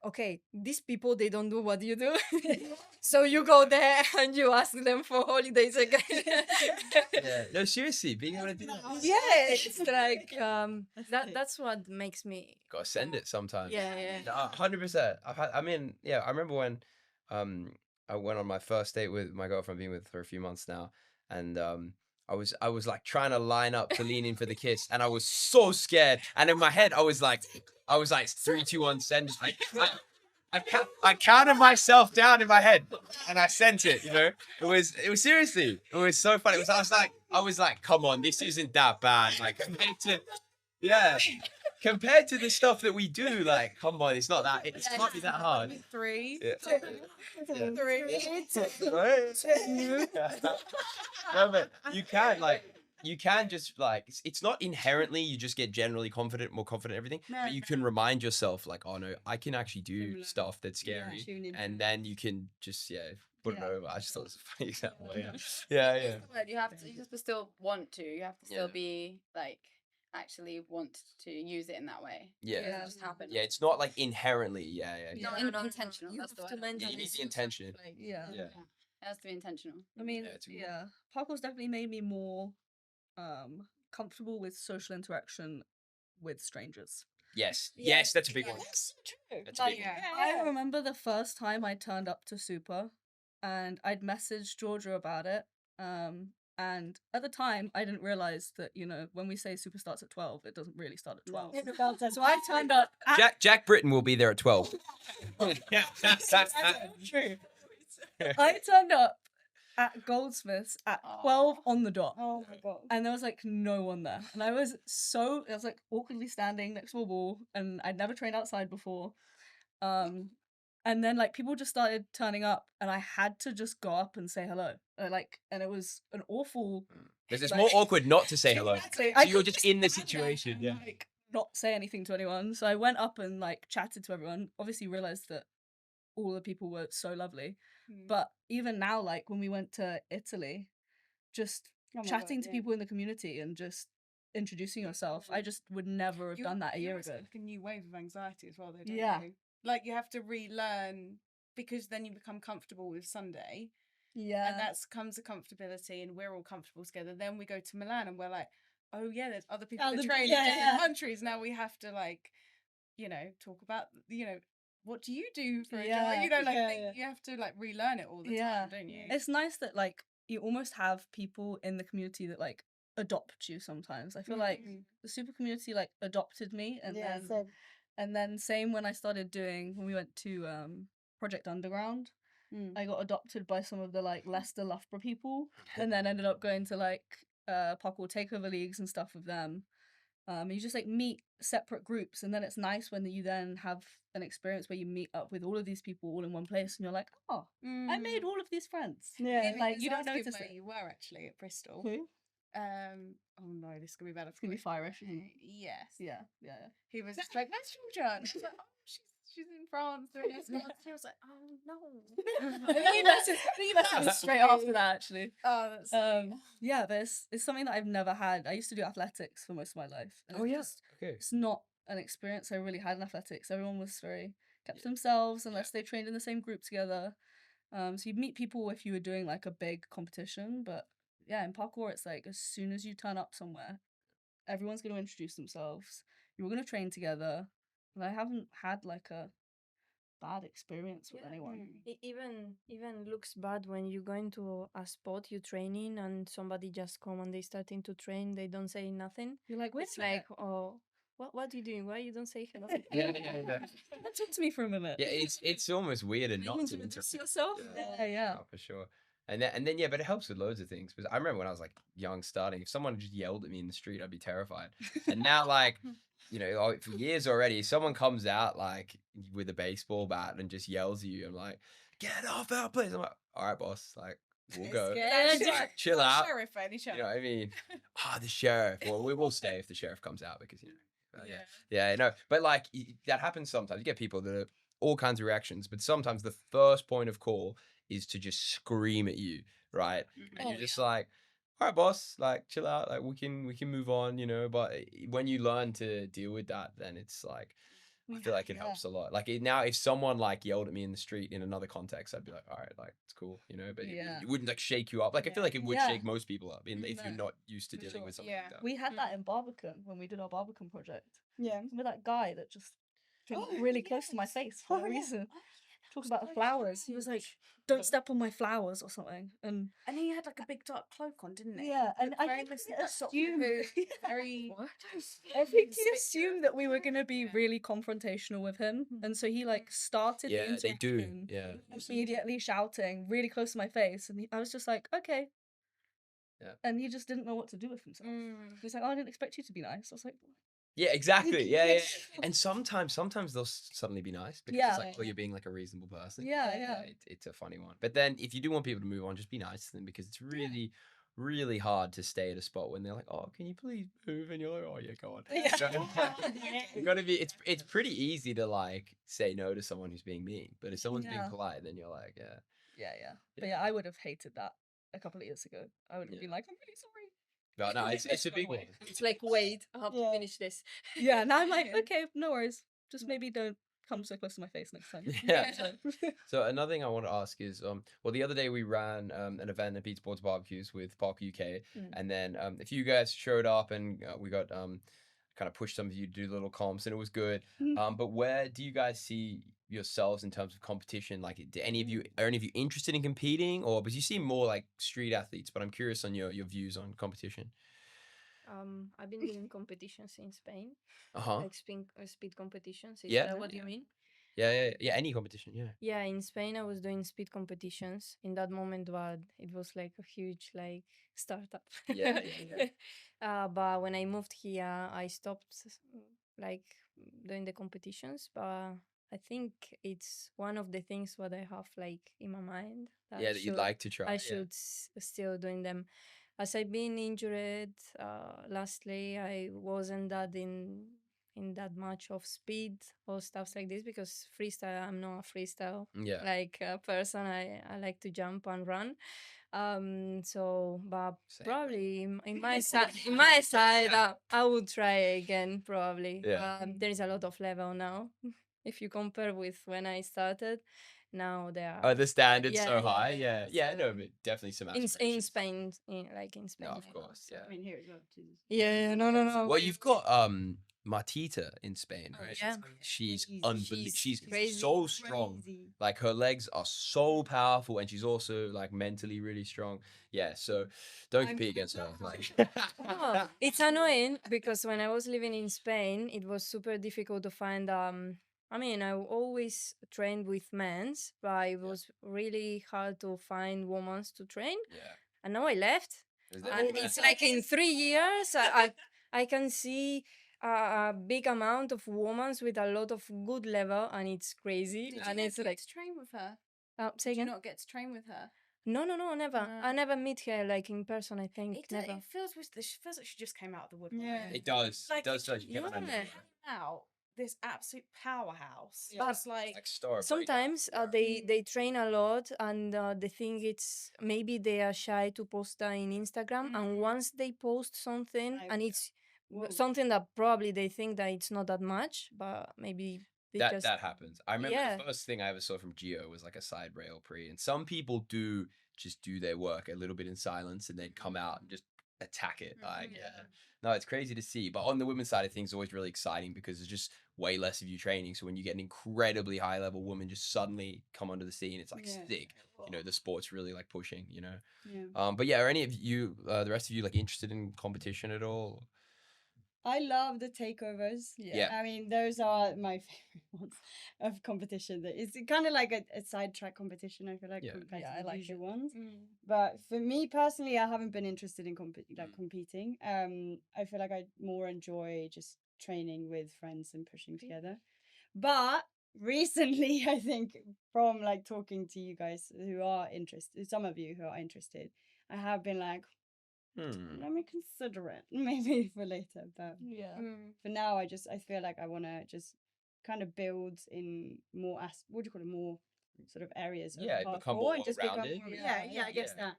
okay, these people they don't do what you do, so you go there and you ask them for holidays again. Yeah, no, seriously, being able to do that. Yeah, it's like that's what makes me Gotta send it sometimes. Yeah. No, 100%. I mean, yeah, I remember when I went on my first date with my girlfriend, been with for a few months now, and I was like trying to line up to lean in for the kiss, and I was so scared. And in my head, I was like 3, 2, 1, send. I counted myself down in my head, and I sent it. You know, it was seriously, it was so funny. I was like, come on, this isn't that bad. Like compared to the stuff that we do, like, come on, it's not that. It can't be that hard. 3, Yeah. 3, No, but you can just like it's not inherently you just get generally more confident in everything, but you can remind yourself like, oh no, I can actually do stuff that's scary, and then you can just put it over. I just thought it was a funny example. Yeah. You have to still want to. You have to still be like actually want to use it in that way. Yeah. It just happen. Yeah, it's not like inherently. No, intentional. That's the word. You need the intention. Yeah. It has to be intentional. I mean, parkour's definitely made me more comfortable with social interaction with strangers. Yes, that's a big one. That's a Like, big one. I remember the first time I turned up to Super, and I'd messaged Georgia about it. And at the time, I didn't realize that, you know, when we say Super starts at 12, it doesn't really start at 12. So I turned up at Jack Britton will be there at 12. True. I turned up at Goldsmiths at 12 on the dot. Oh my god. And there was like no one there. And I was like awkwardly standing next to a wall, and I'd never trained outside before. And then like people just started turning up, and I had to just go up and say hello. And it was an awful. Because it's like- more awkward not to say hello. Exactly. So I you're could just in the stand there situation. and, Yeah. like, not say anything to anyone. So I went up and like chatted to everyone. Obviously realized that all the people were so lovely. But even now, like when we went to Italy, just Oh my chatting God, to yeah. people in the community and just introducing yourself, I just would never have done that a year ago. Like a new wave of anxiety as well, though, don't Yeah. you? Like you have to relearn because then you become comfortable with Sunday, Yeah. and that's comes the comfortability, and we're all comfortable together. Then we go to Milan, and we're like, oh yeah, there's other people that train in different countries. Now we have to like, you know, talk about what do you do for a job? You know, like you have to like relearn it all the time, don't you? It's nice that like you almost have people in the community that like adopt you sometimes. I feel like the super community like adopted me, and then same when when we went to Project Underground. I got adopted by some of the like Leicester Loughborough people, and then ended up going to like parkour takeover leagues and stuff with them. You just like meet separate groups, and then it's nice when you then have an experience where you meet up with all of these people all in one place, and you're like, oh, I made all of these friends. Yeah, like you don't notice where it. you were actually at Bristol. Who? Oh no, this is gonna be bad. It's gonna be fire-ish, isn't it? Yes. Yeah. He was just like, "That's Georgia." And I was like, "Oh, she's in France doing this." And I was like, "Oh no." I think he messaged me straight after that, actually. Oh, that's sweet. Yeah, but it's something that I've never had. I used to do athletics for most of my life. And it's not an experience I really had in athletics. Everyone was very kept to themselves unless they trained in the same group together. So you'd meet people if you were doing like a big competition, but yeah, in parkour it's like as soon as you turn up somewhere, everyone's going to introduce themselves. You're going to train together, and I haven't had like a bad experience with anyone. It even looks bad when you go into a spot you training and somebody just come and they starting to train. They don't say nothing. You're like, wait It's a minute. like, oh, what are you doing? Why you don't say hello? Yeah. Talk to me for a minute. Yeah, it's almost weird and not to introduce yourself. Yeah. Oh, for sure. And then yeah, but it helps with loads of things. Because I remember when I was like young starting, if someone just yelled at me in the street, I'd be terrified. And now like, you know, for years already, if someone comes out like with a baseball bat and just yells at you, I'm like, get off our place. I'm like, all right, boss, like we'll go. Like, chill out. Sheriff, any sheriff. You know what I mean? The sheriff. Well, we will stay if the sheriff comes out because, you know. Yeah, no. But like that happens sometimes. You get people that are all kinds of reactions, but sometimes the first point of call is to just scream at you, right? And you're just like, all right, boss, like chill out, like we can move on, you know. But when you learn to deal with that, then it's like I feel like it helps a lot. Like now, if someone like yelled at me in the street in another context, I'd be like, all right, like it's cool, you know. But it wouldn't like shake you up. Like I feel like it would shake most people up if you're not used to dealing with something like that. We had that in Barbican when we did our Barbican project. Yeah. With that guy that just came really close to my face for no reason. Talk about the flowers. He was like, "Don't step on my flowers" or something. And he had like a big dark cloak on, didn't he? Yeah, and I very think he assumed very. I think he assumed that we were gonna be really confrontational with him, and so he like started. Yeah, the they do. interaction Yeah. Immediately shouting really close to my face, and I was just like, okay. Yeah. And he just didn't know what to do with himself. He was like, "Oh, I didn't expect you to be nice." I was like, Yeah, exactly. Yeah. And sometimes they'll suddenly be nice because it's like, oh, you're being like a reasonable person. Yeah. It's a funny one. But then if you do want people to move on, just be nice to them because it's really, really hard to stay at a spot when they're like, oh, can you please move? And you're like, oh yeah, go on. You gotta be. It's pretty easy to like say no to someone who's being mean, but if someone's being polite, then you're like, yeah. But yeah, I would have hated that a couple of years ago. I would have been like, I'm really sorry. No, it's a big one. It's like, wait, I have to finish this. Yeah, now I'm like, okay, no worries. Just maybe don't come so close to my face next time. Yeah. So another thing I want to ask is, well, the other day we ran an event at Beat Sports Barbecues with Parkour UK, and then a few guys showed up, and we got a kind of pushed some of you to do little comps, and it was good. But where do you guys see yourselves in terms of competition? Like, are any of you interested in competing, or because you seem more like street athletes? But I'm curious on your views on competition. I've been doing competitions in Spain, Uh-huh. like speed competitions. Is Yeah. that what you mean? Yeah. Any competition. Yeah. Yeah, in Spain I was doing speed competitions in that moment, but it was like a huge like startup. Yeah. But when I moved here, I stopped like doing the competitions. But I think it's one of the things what I have like in my mind that Yeah, that you'd like to try. I yeah. should still doing them. As I've been injured, lastly, I wasn't that in that much of speed or stuff like this because freestyle, I'm not a freestyle Yeah. like person. I like to jump and run. So, but Same. probably in my side, I would try again. Probably. Yeah. There is a lot of level now. If you compare with when I started, now there Oh, are the standard's yeah, so yeah, high. yeah. Yeah. So, No, but definitely some in aspirations. Spain, like in Spain. No, of I know, course. so- Yeah. I mean, here as well. Jesus. Yeah, no. Well, you've got Martita in Spain, right? Yeah. She's crazy. unbelievable. She's She's crazy. so strong. Crazy. Like her legs are so powerful, and she's also like mentally really strong. Yeah, so don't compete against her. Like, Oh, it's annoying because when I was living in Spain, it was super difficult to find. I mean, I always trained with men's, but it was really hard to find women's to train. yeah. And now I left, Is and that- it's like in 3 years, I can see a big amount of women with a lot of good level, and it's crazy. Did And you it's get like, to train with her? say Did you again? not get to train with her? No, never. I never meet her like in person. I think never. It feels like she just came out of the woodwork. Yeah. It does. Like, It does. it's You get what I mean. yeah. Out this absolute powerhouse. Yeah. Just like Like star. Sometimes they train a lot, and the thing it's maybe they are shy to post that in Instagram, and once they post something Like, and it's whoa. something that probably they think that it's not that much, but maybe they just That happens. I remember Yeah. the first thing I ever saw from Gio was like a side rail pre, and some people do just do their work a little bit in silence and then come out and just attack it. Like, yeah. No, it's crazy to see. But on the women's side of things, it's always really exciting because there's just way less of you training. So when you get an incredibly high level woman just suddenly come onto the scene, it's like Yeah. sick. You know, the sport's really like pushing. You know. Yeah. But yeah, are any of you, the rest of you, like interested in competition at all? I love the takeovers. Yeah. I mean, those are my favorite ones of competition. That it's kind of like a sidetrack competition. I feel like Yeah. compared Yeah, to I the like usual it. ones. But for me personally, I haven't been interested in competing. I feel like I more enjoy just training with friends and pushing together. But recently, I think from like talking to you guys who are interested, some of you who are interested, I have been like, let me consider it maybe for later. But Yeah. for now, I feel like I want to just kind of build in more what do you call it, more sort of areas of Yeah, parkour become more and just become well-rounded. more, Yeah, I guess yeah. that.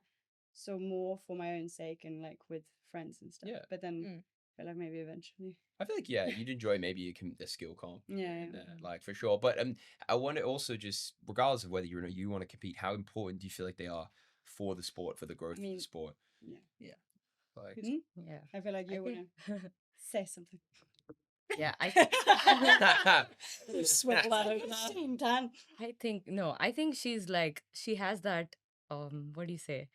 So more for my own sake and like with friends and stuff. Yeah. But then I feel like maybe eventually. I feel like you'd enjoy maybe a skill comp. Yeah. Like for sure. But I want to also just, regardless of whether you want to compete, how important do you feel like they are for the sport, for the growth of the sport? Yeah. Like, Yeah. I feel like you want to say something. Yeah, Swivel out over that. I think she's like, she has that, what do you say?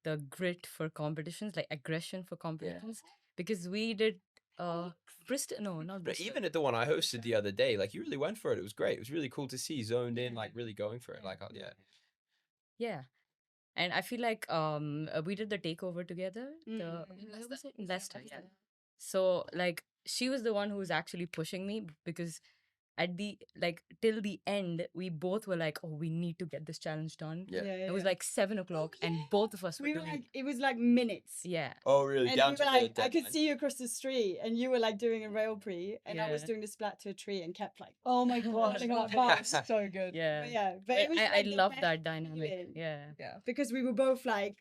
The grit for competitions, like aggression for competitions. Because we did, Bristol, no, not but Bristol. even at the one I hosted the other day, like you really went for it. It was great. It was really cool to see, zoned in, like really going for it. Like, yeah. Yeah. And I feel like we did the takeover together. Where was it? Leicester. Yeah. So like she was the one who was actually pushing me because at the till the end we both were like, oh, we need to get this challenge done. Yeah. It was like 7 o'clock and both of us were We were doing like, it was like minutes. Yeah. Oh, really? And Down we to were the like, I could deadline. see you across the street, and you were like doing a rail pre, and I was Yeah. doing the splat to a tree, and kept like, oh my god, I got fast. So good. Yeah. But yeah, but it was I like the love best that dynamic. feeling, Yeah. Yeah. because we were both like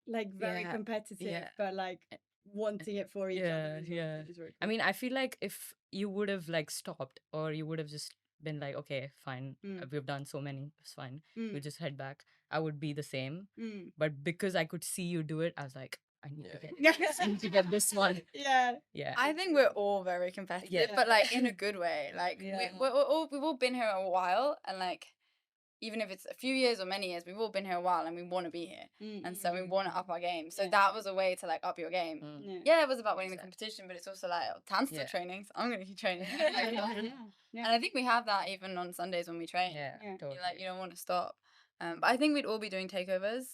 very Yeah, competitive, yeah. but like wanting it for each other. Yeah, as well. yeah. It was very I cool. mean, I feel like if you would have like stopped or you would have just been like, okay, fine, we've done so many, it's fine, we'll just head back, I would be the same. But because I could see you do it, I was like, I need to Yeah. get I need to get this one. Yeah. Yeah. I think we're all very competitive, Yeah. but like in a good way. Like Yeah. we've all been here a while, and like even if it's a few years or many years, we've all been here a while, and we want to be here, and so we want to up our game. So that was a way to like up your game. Yeah, it was about winning the competition, but it's also like Tan's still training, so I'm gonna keep training. And I think we have that even on Sundays when we train. Yeah. Totally. You don't want to stop. But I think we'd all be doing takeovers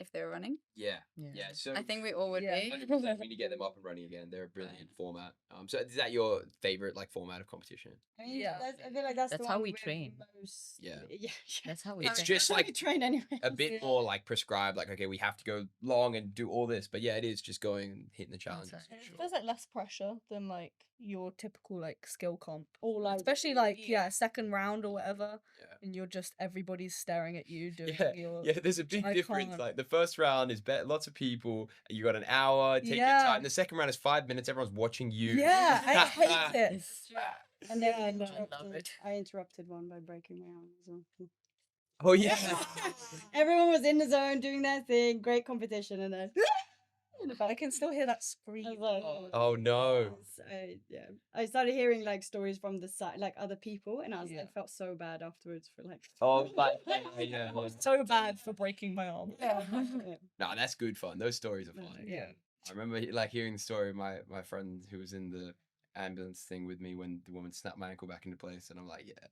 if they were running. Yeah. Yeah. So I think we all would Yeah. be. 100%, we need to get them up and running again. They're a brilliant format. So is that your favorite like format of competition? I mean, Yeah. I feel like that's That's the how one we with train. Most... Yeah. That's how we It's train. just That's how we like train anyway. a bit more like prescribed. Like, okay, we have to go long and do all this. But yeah, it is just going and hitting the challenges. Outside. for sure. There's like less pressure than like your typical like skill comp, or like especially like second round or whatever, and you're just everybody's staring at you doing your. Yeah, there's a big I difference. can't. Like the first round is lots of people. You got an hour. Take your time. The second round is 5 minutes. Everyone's watching you. Yeah, I hate it. And then love it. I interrupted one by breaking my arm as well. Oh yeah. Everyone was in the zone doing their thing, great competition, and then I can still hear that scream. Oh no. I started hearing like stories from the side, like other people, and I was like, felt so bad afterwards for like. Oh, like, yeah. So bad for breaking my arm. No, that's good fun. Those stories are fun. Yeah. I remember like hearing the story of my friend who was in the ambulance thing with me when the woman snapped my ankle back into place, and I'm like, yeah.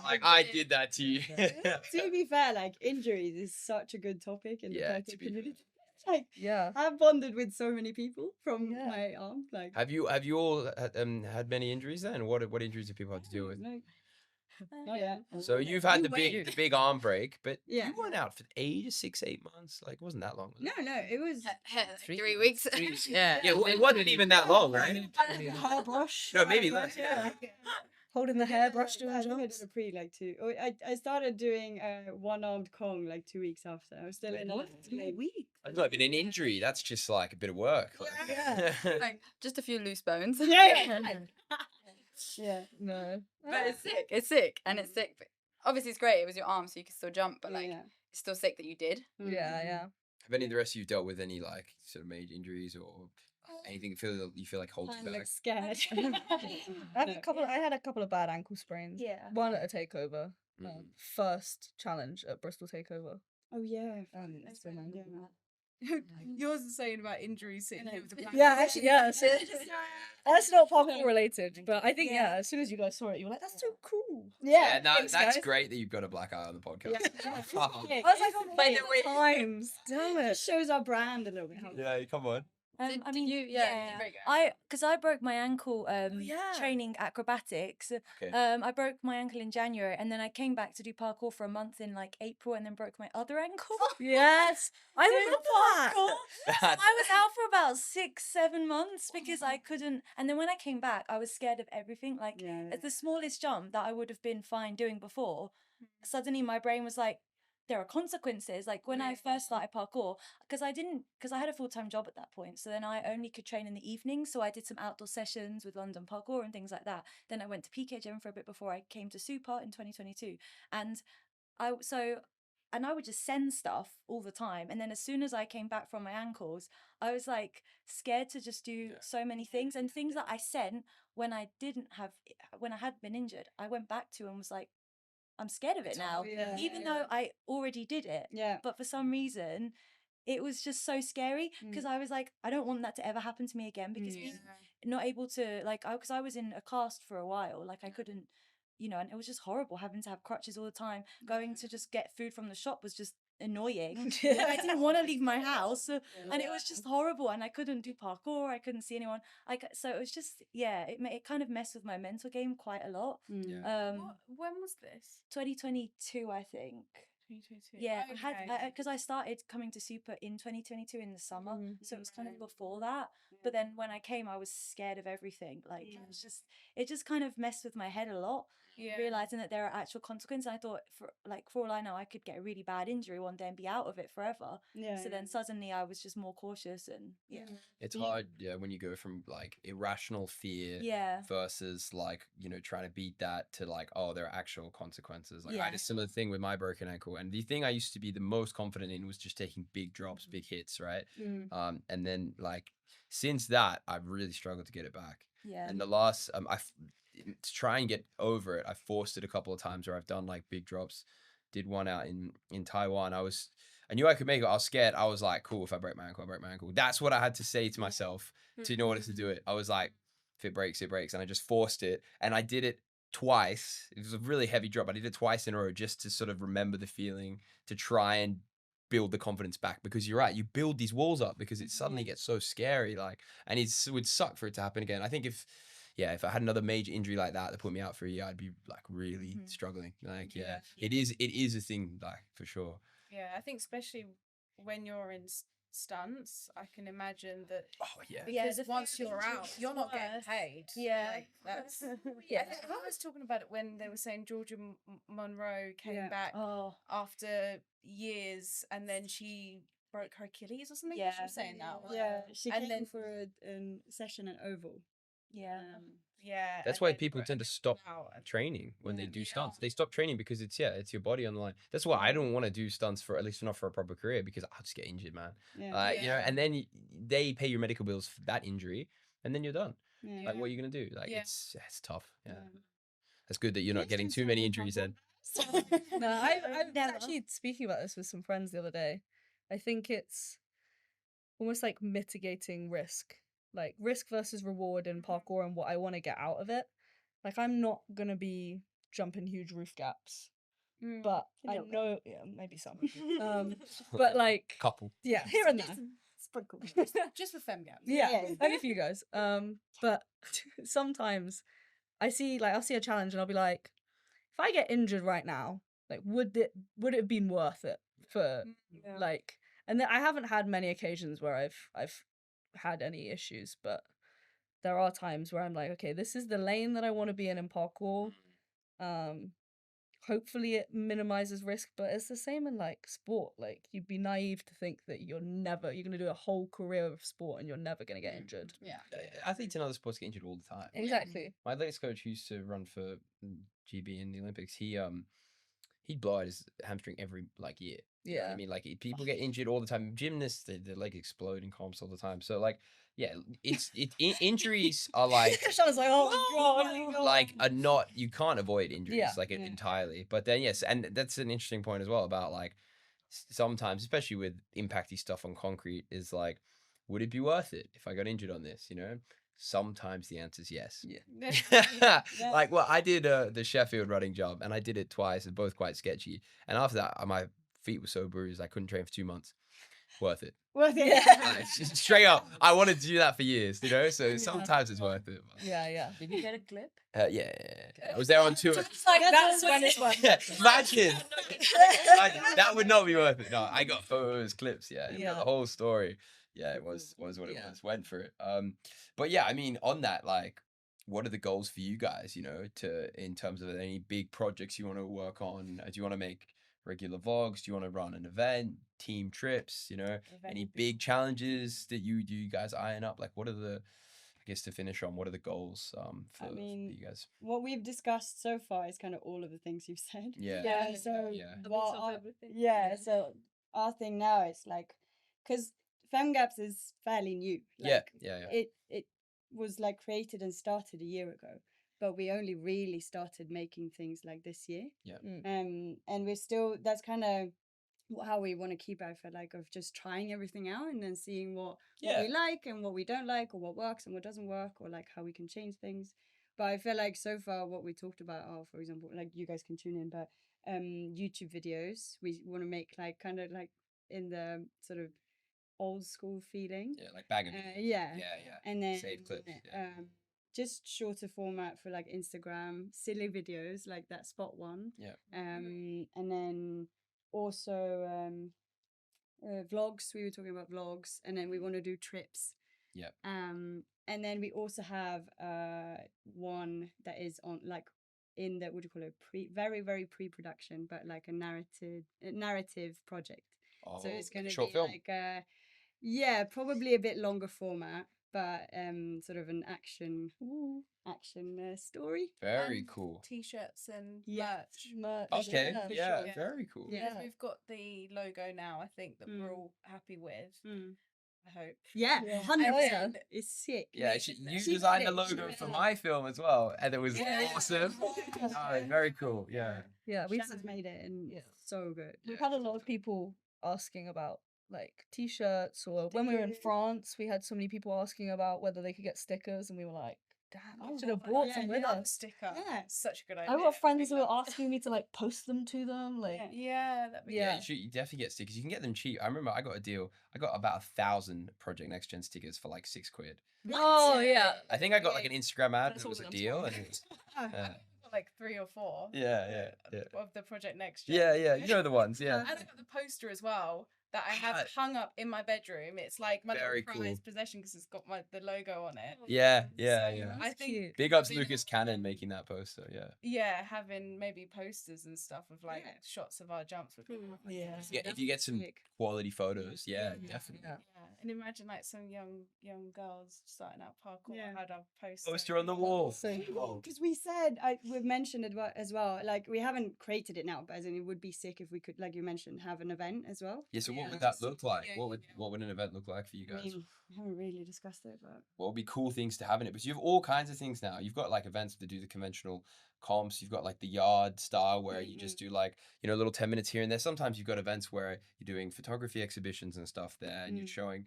Like I did that to you. To be fair, like injuries is such a good topic in the to parkour be community. Like, Yeah. I've bonded with so many people from my arm. Like, Have you all had many injuries then? What injuries have people had to deal with? no, not yet. So you've had the big arm break, but Yeah. you weren't out for ages, 6-8 months. Like, it wasn't that long. Was it? No, it was 3 weeks. Yeah. Yeah, well, it wasn't even that long, right? Hairbrush. No, maybe less. Yeah. Holding the hairbrush doing I think I jumps. did a pre like 2. Oh, I started doing one-armed Kong like 2 weeks after. I was still in What? like, I've not been an injury. That's just like a bit of work. Like. Yeah. Like just a few loose bones. Yeah. No. But it's sick. It's sick, and it's sick. But obviously, it's great. It was your arm, so you can still jump. But like, it's still sick that you did. Yeah. Have any of the rest of you dealt with any like sort of major injuries or anything you feel like holds I'm you like back? scared. I had a couple of bad ankle sprains. Yeah. One at a takeover. First challenge at Bristol Takeover. Oh yeah. That's been Yours is saying about injuries sitting here with the black. Yeah, actually, yeah. So, that's not parkour related, but I think as soon as you guys saw it, you were like, "That's so cool." Yeah, no, Thanks, that's guys. great that you've got a black eye on the podcast. I was like, "Oh, by the way, times, damn It it." shows our brand a little bit. Yeah, come on. I mean, very good. because I broke my ankle training acrobatics. Okay. I broke my ankle in January, and then I came back to do parkour for a month in like April, and then broke my other ankle. Yes, I remember that. I was out for about 6-7 months because I couldn't. And then when I came back, I was scared of everything. Like at the smallest jump that I would have been fine doing before, suddenly my brain was like, there are consequences. Like when I first started parkour, because I had a full-time job at that point, so then I only could train in the evening. So I did some outdoor sessions with London Parkour and things like that. Then I went to PK Gym for a bit before I came to Super in 2022, and I would just send stuff all the time. And then as soon as I came back from my ankles, I was like scared to just do so many things, and things that I sent when I had been injured, I went back to and was like, I'm scared of it now, even though I already did it. Yeah. But for some reason, it was just so scary because I was like, I don't want that to ever happen to me again, because being not able to because I was in a cast for a while, like I couldn't, and it was just horrible having to have crutches all the time. Going to just get food from the shop was just annoying. I didn't want to leave my house, and it was just horrible, and I couldn't do parkour. I couldn't see anyone. So it was just it kind of messed with my mental game quite a lot. When was this? 2022, I think. 2022. Yeah, Okay. I had because I started coming to Super in 2022 in the summer, so it was kind of before that. But then when I came, I was scared of everything. Like it just kind of messed with my head a lot. realizing that there are actual consequences. I thought, for all I know, I could get a really bad injury one day and be out of it forever. So then suddenly I was just more cautious, and it's hard, when you go from like irrational fear versus like, trying to beat that to like, oh, there are actual consequences. Like I had a similar thing with my broken ankle, and the thing I used to be the most confident in was just taking big drops, big hits, right? And then like since that, I've really struggled to get it back. And the last to try and get over it, I forced it a couple of times where I've done like big drops. Did one out in Taiwan. I knew I could make it. I was scared. I was like, cool, if I break my ankle, I break my ankle. That's what I had to say to myself to in order to do it. I was like, if it breaks, it breaks. And I just forced it. And I did it twice. It was a really heavy drop. I did it twice in a row just to sort of remember the feeling, to try and build the confidence back, because you're right, you build these walls up because it suddenly gets so scary, like, and it would suck for it to happen again. I think if I had another major injury like that put me out for a year, I'd be like really struggling. Like, it is a thing, like, for sure. Yeah, I think especially when you're in stunts, I can imagine that. Oh yeah. Because once you're out, you're not getting paid. Yeah, like, that's. I think I was talking about it when they were saying Georgia Monroe came back after years, and then she broke her Achilles or something. Yeah, she was saying that. Yeah, she and came then for a session at Oval. Yeah, that's why people tend to stop training when they do stunts. They stop training because it's your body on the line. That's why I don't want to do stunts, for at least not for a proper career, because I'll just get injured, man. And then they pay your medical bills for that injury, and then you're done. Like, what are you gonna do? Like, it's tough. It's good that you're not getting too many injuries then. No, I was actually speaking about this with some friends the other day. I think it's almost like mitigating risk. Like risk versus reward in parkour and what I want to get out of it. Like, I'm not gonna be jumping huge roof gaps, but I know, maybe some. But like couple, here and there, sprinkle, just for FemGaps. Yeah, only for you guys. But sometimes I'll see a challenge and I'll be like, if I get injured right now, like, would it have been worth it for like? And then I haven't had many occasions where I've had any issues, but there are times where I'm like, okay, this is the lane that I want to be in parkour. Hopefully it minimizes risk, but it's the same in like sport. Like, you'd be naive to think that you're gonna do a whole career of sport and you're never gonna get injured. Athletes in other sports get injured all the time. Exactly. My athletics coach, who used to run for GB in the Olympics, he'd blow out his hamstring every like year. You know what I mean, like, people get injured all the time. Gymnasts, their leg explode in comps all the time. So like, injuries are like. Shannon's like, oh god, like, you can't avoid injuries entirely. But then and that's an interesting point as well about like sometimes, especially with impacty stuff on concrete, is like, would it be worth it if I got injured on this? Sometimes the answer is yes. Like, well, I did the Sheffield running jump, and I did it twice, and both quite sketchy. And after that, my feet were so bruised I couldn't train for 2 months. Worth it. Straight up, I wanted to do that for years, so sometimes it's worth it. Yeah. Did you get a clip? Yeah. I was there on tour. That's when it's worth it. Imagine. That would not be worth it. No, I got photos, clips, the whole story. It was what it was. Went for it. But I mean, on that, like, what are the goals for you guys, in terms of any big projects you want to work on? Do you want to make regular vlogs? Do you want to run an event, team trips, any big challenges that you guys eyeing up? Like, what are the, I guess, to finish on, what are the goals for you guys? What we've discussed so far is kind of all of the things you've said. So our thing now is like, because FemGaps is fairly new. Like, it was like created and started a year ago, but we only really started making things like this year. And we're still, that's kind of how we want to keep it, I feel like, of just trying everything out and then seeing what we like and what we don't like, or what works and what doesn't work, or like how we can change things. But I feel like so far what we talked about are, for example, like, you guys can tune in, but YouTube videos, we want to make like kind of like in the sort of old school feeling. Like bag of and then save clips. Just shorter format for like Instagram, silly videos like that spot one. And then also vlogs. We were talking about vlogs, and then we want to do trips. And then we also have one that is on like in the, what do you call it, very pre-production, but like a narrative project. So it's going to short be film. like yeah, probably a bit longer format, but sort of an action story. Very And cool. T-shirts and Yeah. merch. Okay, for yeah, sure. very cool. Because we've got the logo now, I think that we're Mm. all happy with. I hope. Yeah, Yeah. 100%. It's sick. Yeah, you She designed the did it. logo for my film as well, and it was awesome. Oh, very cool. Yeah. Yeah, we've Shannon's made it, and it's so good. we've had a lot of people asking about like t-shirts, or when we were in France, we had so many people asking about whether they could get stickers, and we were like, damn, I should have brought some with us. Sticker. Yeah. Such a good idea. I've got friends who are asking me to like post them to them, like Yeah, that'd be Yeah, good. you definitely get stickers. You can get them cheap. I remember I got a deal. I got about 1,000 Project Next Gen stickers for like £6. oh yeah. I think I got like an Instagram ad. That's It was a all deal. them. And it was, Got like 3 or 4. yeah. Of the Project Next Gen. Yeah. You know the ones. Yeah. And I got the poster as well that I have hung up in my bedroom. It's like my Very little cool. prized possession because it's got the logo on it. Yeah. I think cute. Big ups being Lucas Cannon making that poster. Yeah. having maybe posters and stuff of like shots of our jumps would be Yeah. If you get some quality photos, definitely. Yeah. And imagine like some young girls starting out parkour. Yeah. Had our poster. Poster on the wall. So Because we said, we've mentioned it as well, like we haven't created it now, but as in it would be sick if we could, like you mentioned, have an event as well. Yeah. So what would that look like? Yeah, What would an event look like for you I guys? mean, we haven't really discussed it, but What would be cool things to have in it? Because you have all kinds of things now. You've got like events to do the conventional comps. You've got like the yard style where you just do like, little 10 minutes here and there. Sometimes you've got events where you're doing photography exhibitions and stuff there, and you're showing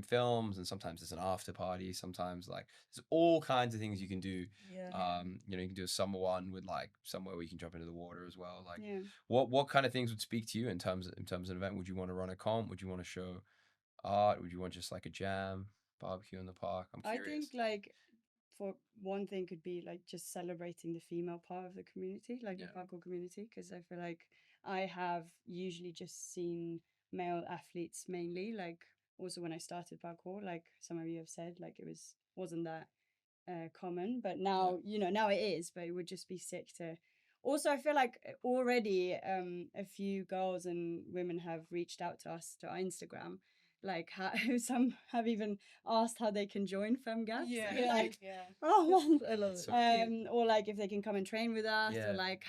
films, and sometimes there's an after party. Sometimes like there's all kinds of things you can do. yeah. You can do a summer one with like somewhere where you can jump into the water as well. Like yeah. what kind of things would speak to you in terms of an event? Would you want to run a comp? Would you want to show art? Would you want just like a jam, barbecue in the park? I'm I curious. think like for one thing could be like just celebrating the female part of the community, like the parkour community, because I feel like I have usually just seen male athletes mainly, like also when I started parkour, like some of you have said, like it wasn't that common, but now now it is, but it would just be sick to also. I feel like already a few girls and women have reached out to us to our Instagram, like some have even asked how they can join FemGaps. Like, oh man, I love it. So cute. or like if they can come and train with us, Yeah, or like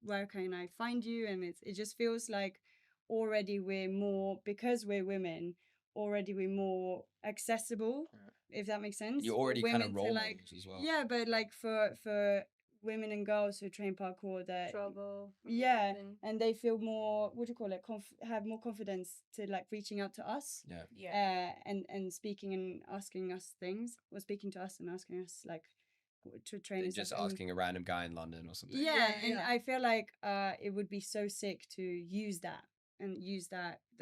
where can I find you? And it just feels like already we're more, because we're women, already we're more accessible, if that makes sense. You're for already kind of women to, role like, models as well. yeah, but like for women and girls who train parkour, that Trouble. and they feel more, what do you call it, have more confidence to like reaching out to us, and speaking and asking us things, or speaking to us and asking us like to train Than and just stuff. And asking a random guy in London or something. and I feel like it would be so sick to use that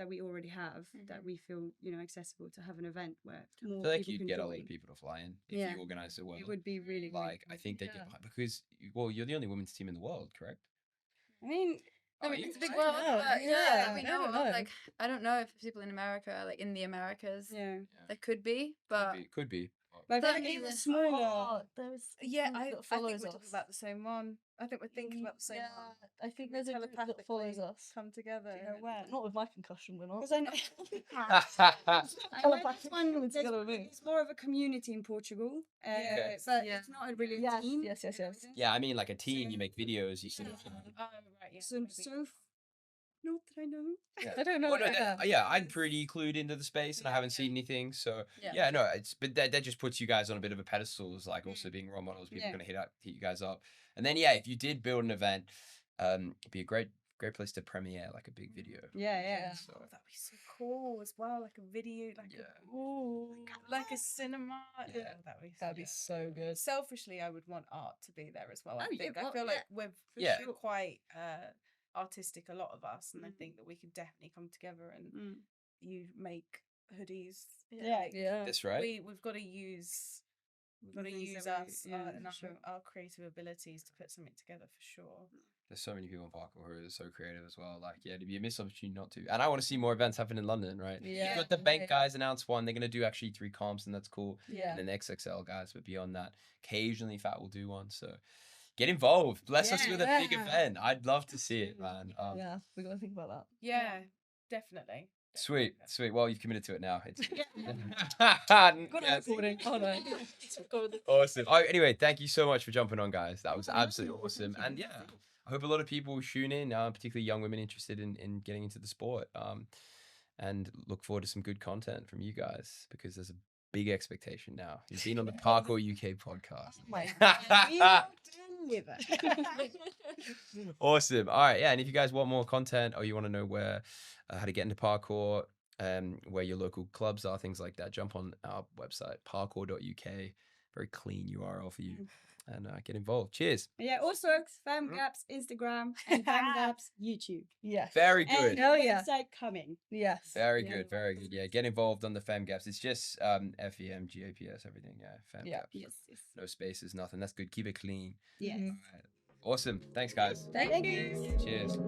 we already have, that we feel accessible, to have an event where more I feel like people you'd can get a join. lot of people to fly in if you organize it well. It would be really like cool. I think they get because you're the only women's team in the world, correct? I mean, I Are mean, you? it's a big I world, don't know. but Yeah, we I know don't of, know. like, I don't know if people in America are like in the Americas. yeah. There could be, but Could be. But I feel But like even it's smaller. Oh, there's Yeah, someone I that think follows we're talking us. about the same one. I think we're thinking about the same one. I think there's a group that follows us. Come together. Do you know where? Not with my concussion, we're not. Because I know, That's I know this one, Coming together with me. it's more of a community in Portugal, Okay. but it's not a really Yes, team. yes. yeah, I mean like a team. You make videos. You sort of. Oh, right, yeah. So not that I know. I don't know. Well, no, yeah. I'm pretty clued into the space, and I haven't seen anything. So Yeah. no, but that just puts you guys on a bit of a pedestal as like also being role models. People are gonna hit you guys up, and then if you did build an event, it'd be a great place to premiere like a big video. Yeah. So, Oh, that'd be so cool as well, like a video, like a cinema. Yeah. Oh, That'd be so good. Selfishly, I would want art to be there as well. I Oh, yeah, think I well, feel like we're Yeah. we're quite artistic, a lot of us, and I think that we could definitely come together and you make hoodies. Yeah. Yeah. that's right. We've got to use. We've got to things use that we- us yeah, and for sure. our creative abilities to put something together for sure. There's so many people in Parkour who are so creative as well. Like, it'd be a missed opportunity not to. And I want to see more events happen in London, right? Yeah. You've got the bank guys announced one. They're going to do actually 3 comps, and that's cool. Yeah. And then the XXL guys, but beyond that, occasionally Fat will do one. So, get involved. Bless us Yeah. with a big event. I'd love to see it, man. Yeah, we gotta think about that. Yeah, definitely. Sweet. Well, you've committed to it now. It's Yes. Awesome. Oh, anyway, thank you so much for jumping on, guys. That was absolutely awesome. And yeah, I hope a lot of people tune in, particularly young women interested in getting into the sport. And look forward to some good content from you guys, because there's a big expectation now. You've been on the Parkour UK podcast. Awesome. All right. Yeah. And if you guys want more content, or you want to know where, how to get into parkour, where your local clubs are, things like that, jump on our website, parkour.uk. Very clean URL for you. And get involved. Cheers. Yeah, also FemGaps Instagram and FemGaps YouTube. Yes. Very good. And Hell yeah. website coming. Yes. Very good. Very good. Yeah. Get involved on the FemGaps. It's just FemGaps, everything. Yeah. FemGaps. Yeah. Yes. No spaces, nothing. That's good. Keep it clean. Yes. All right. Awesome. Thanks, guys. Thank you. Cheers.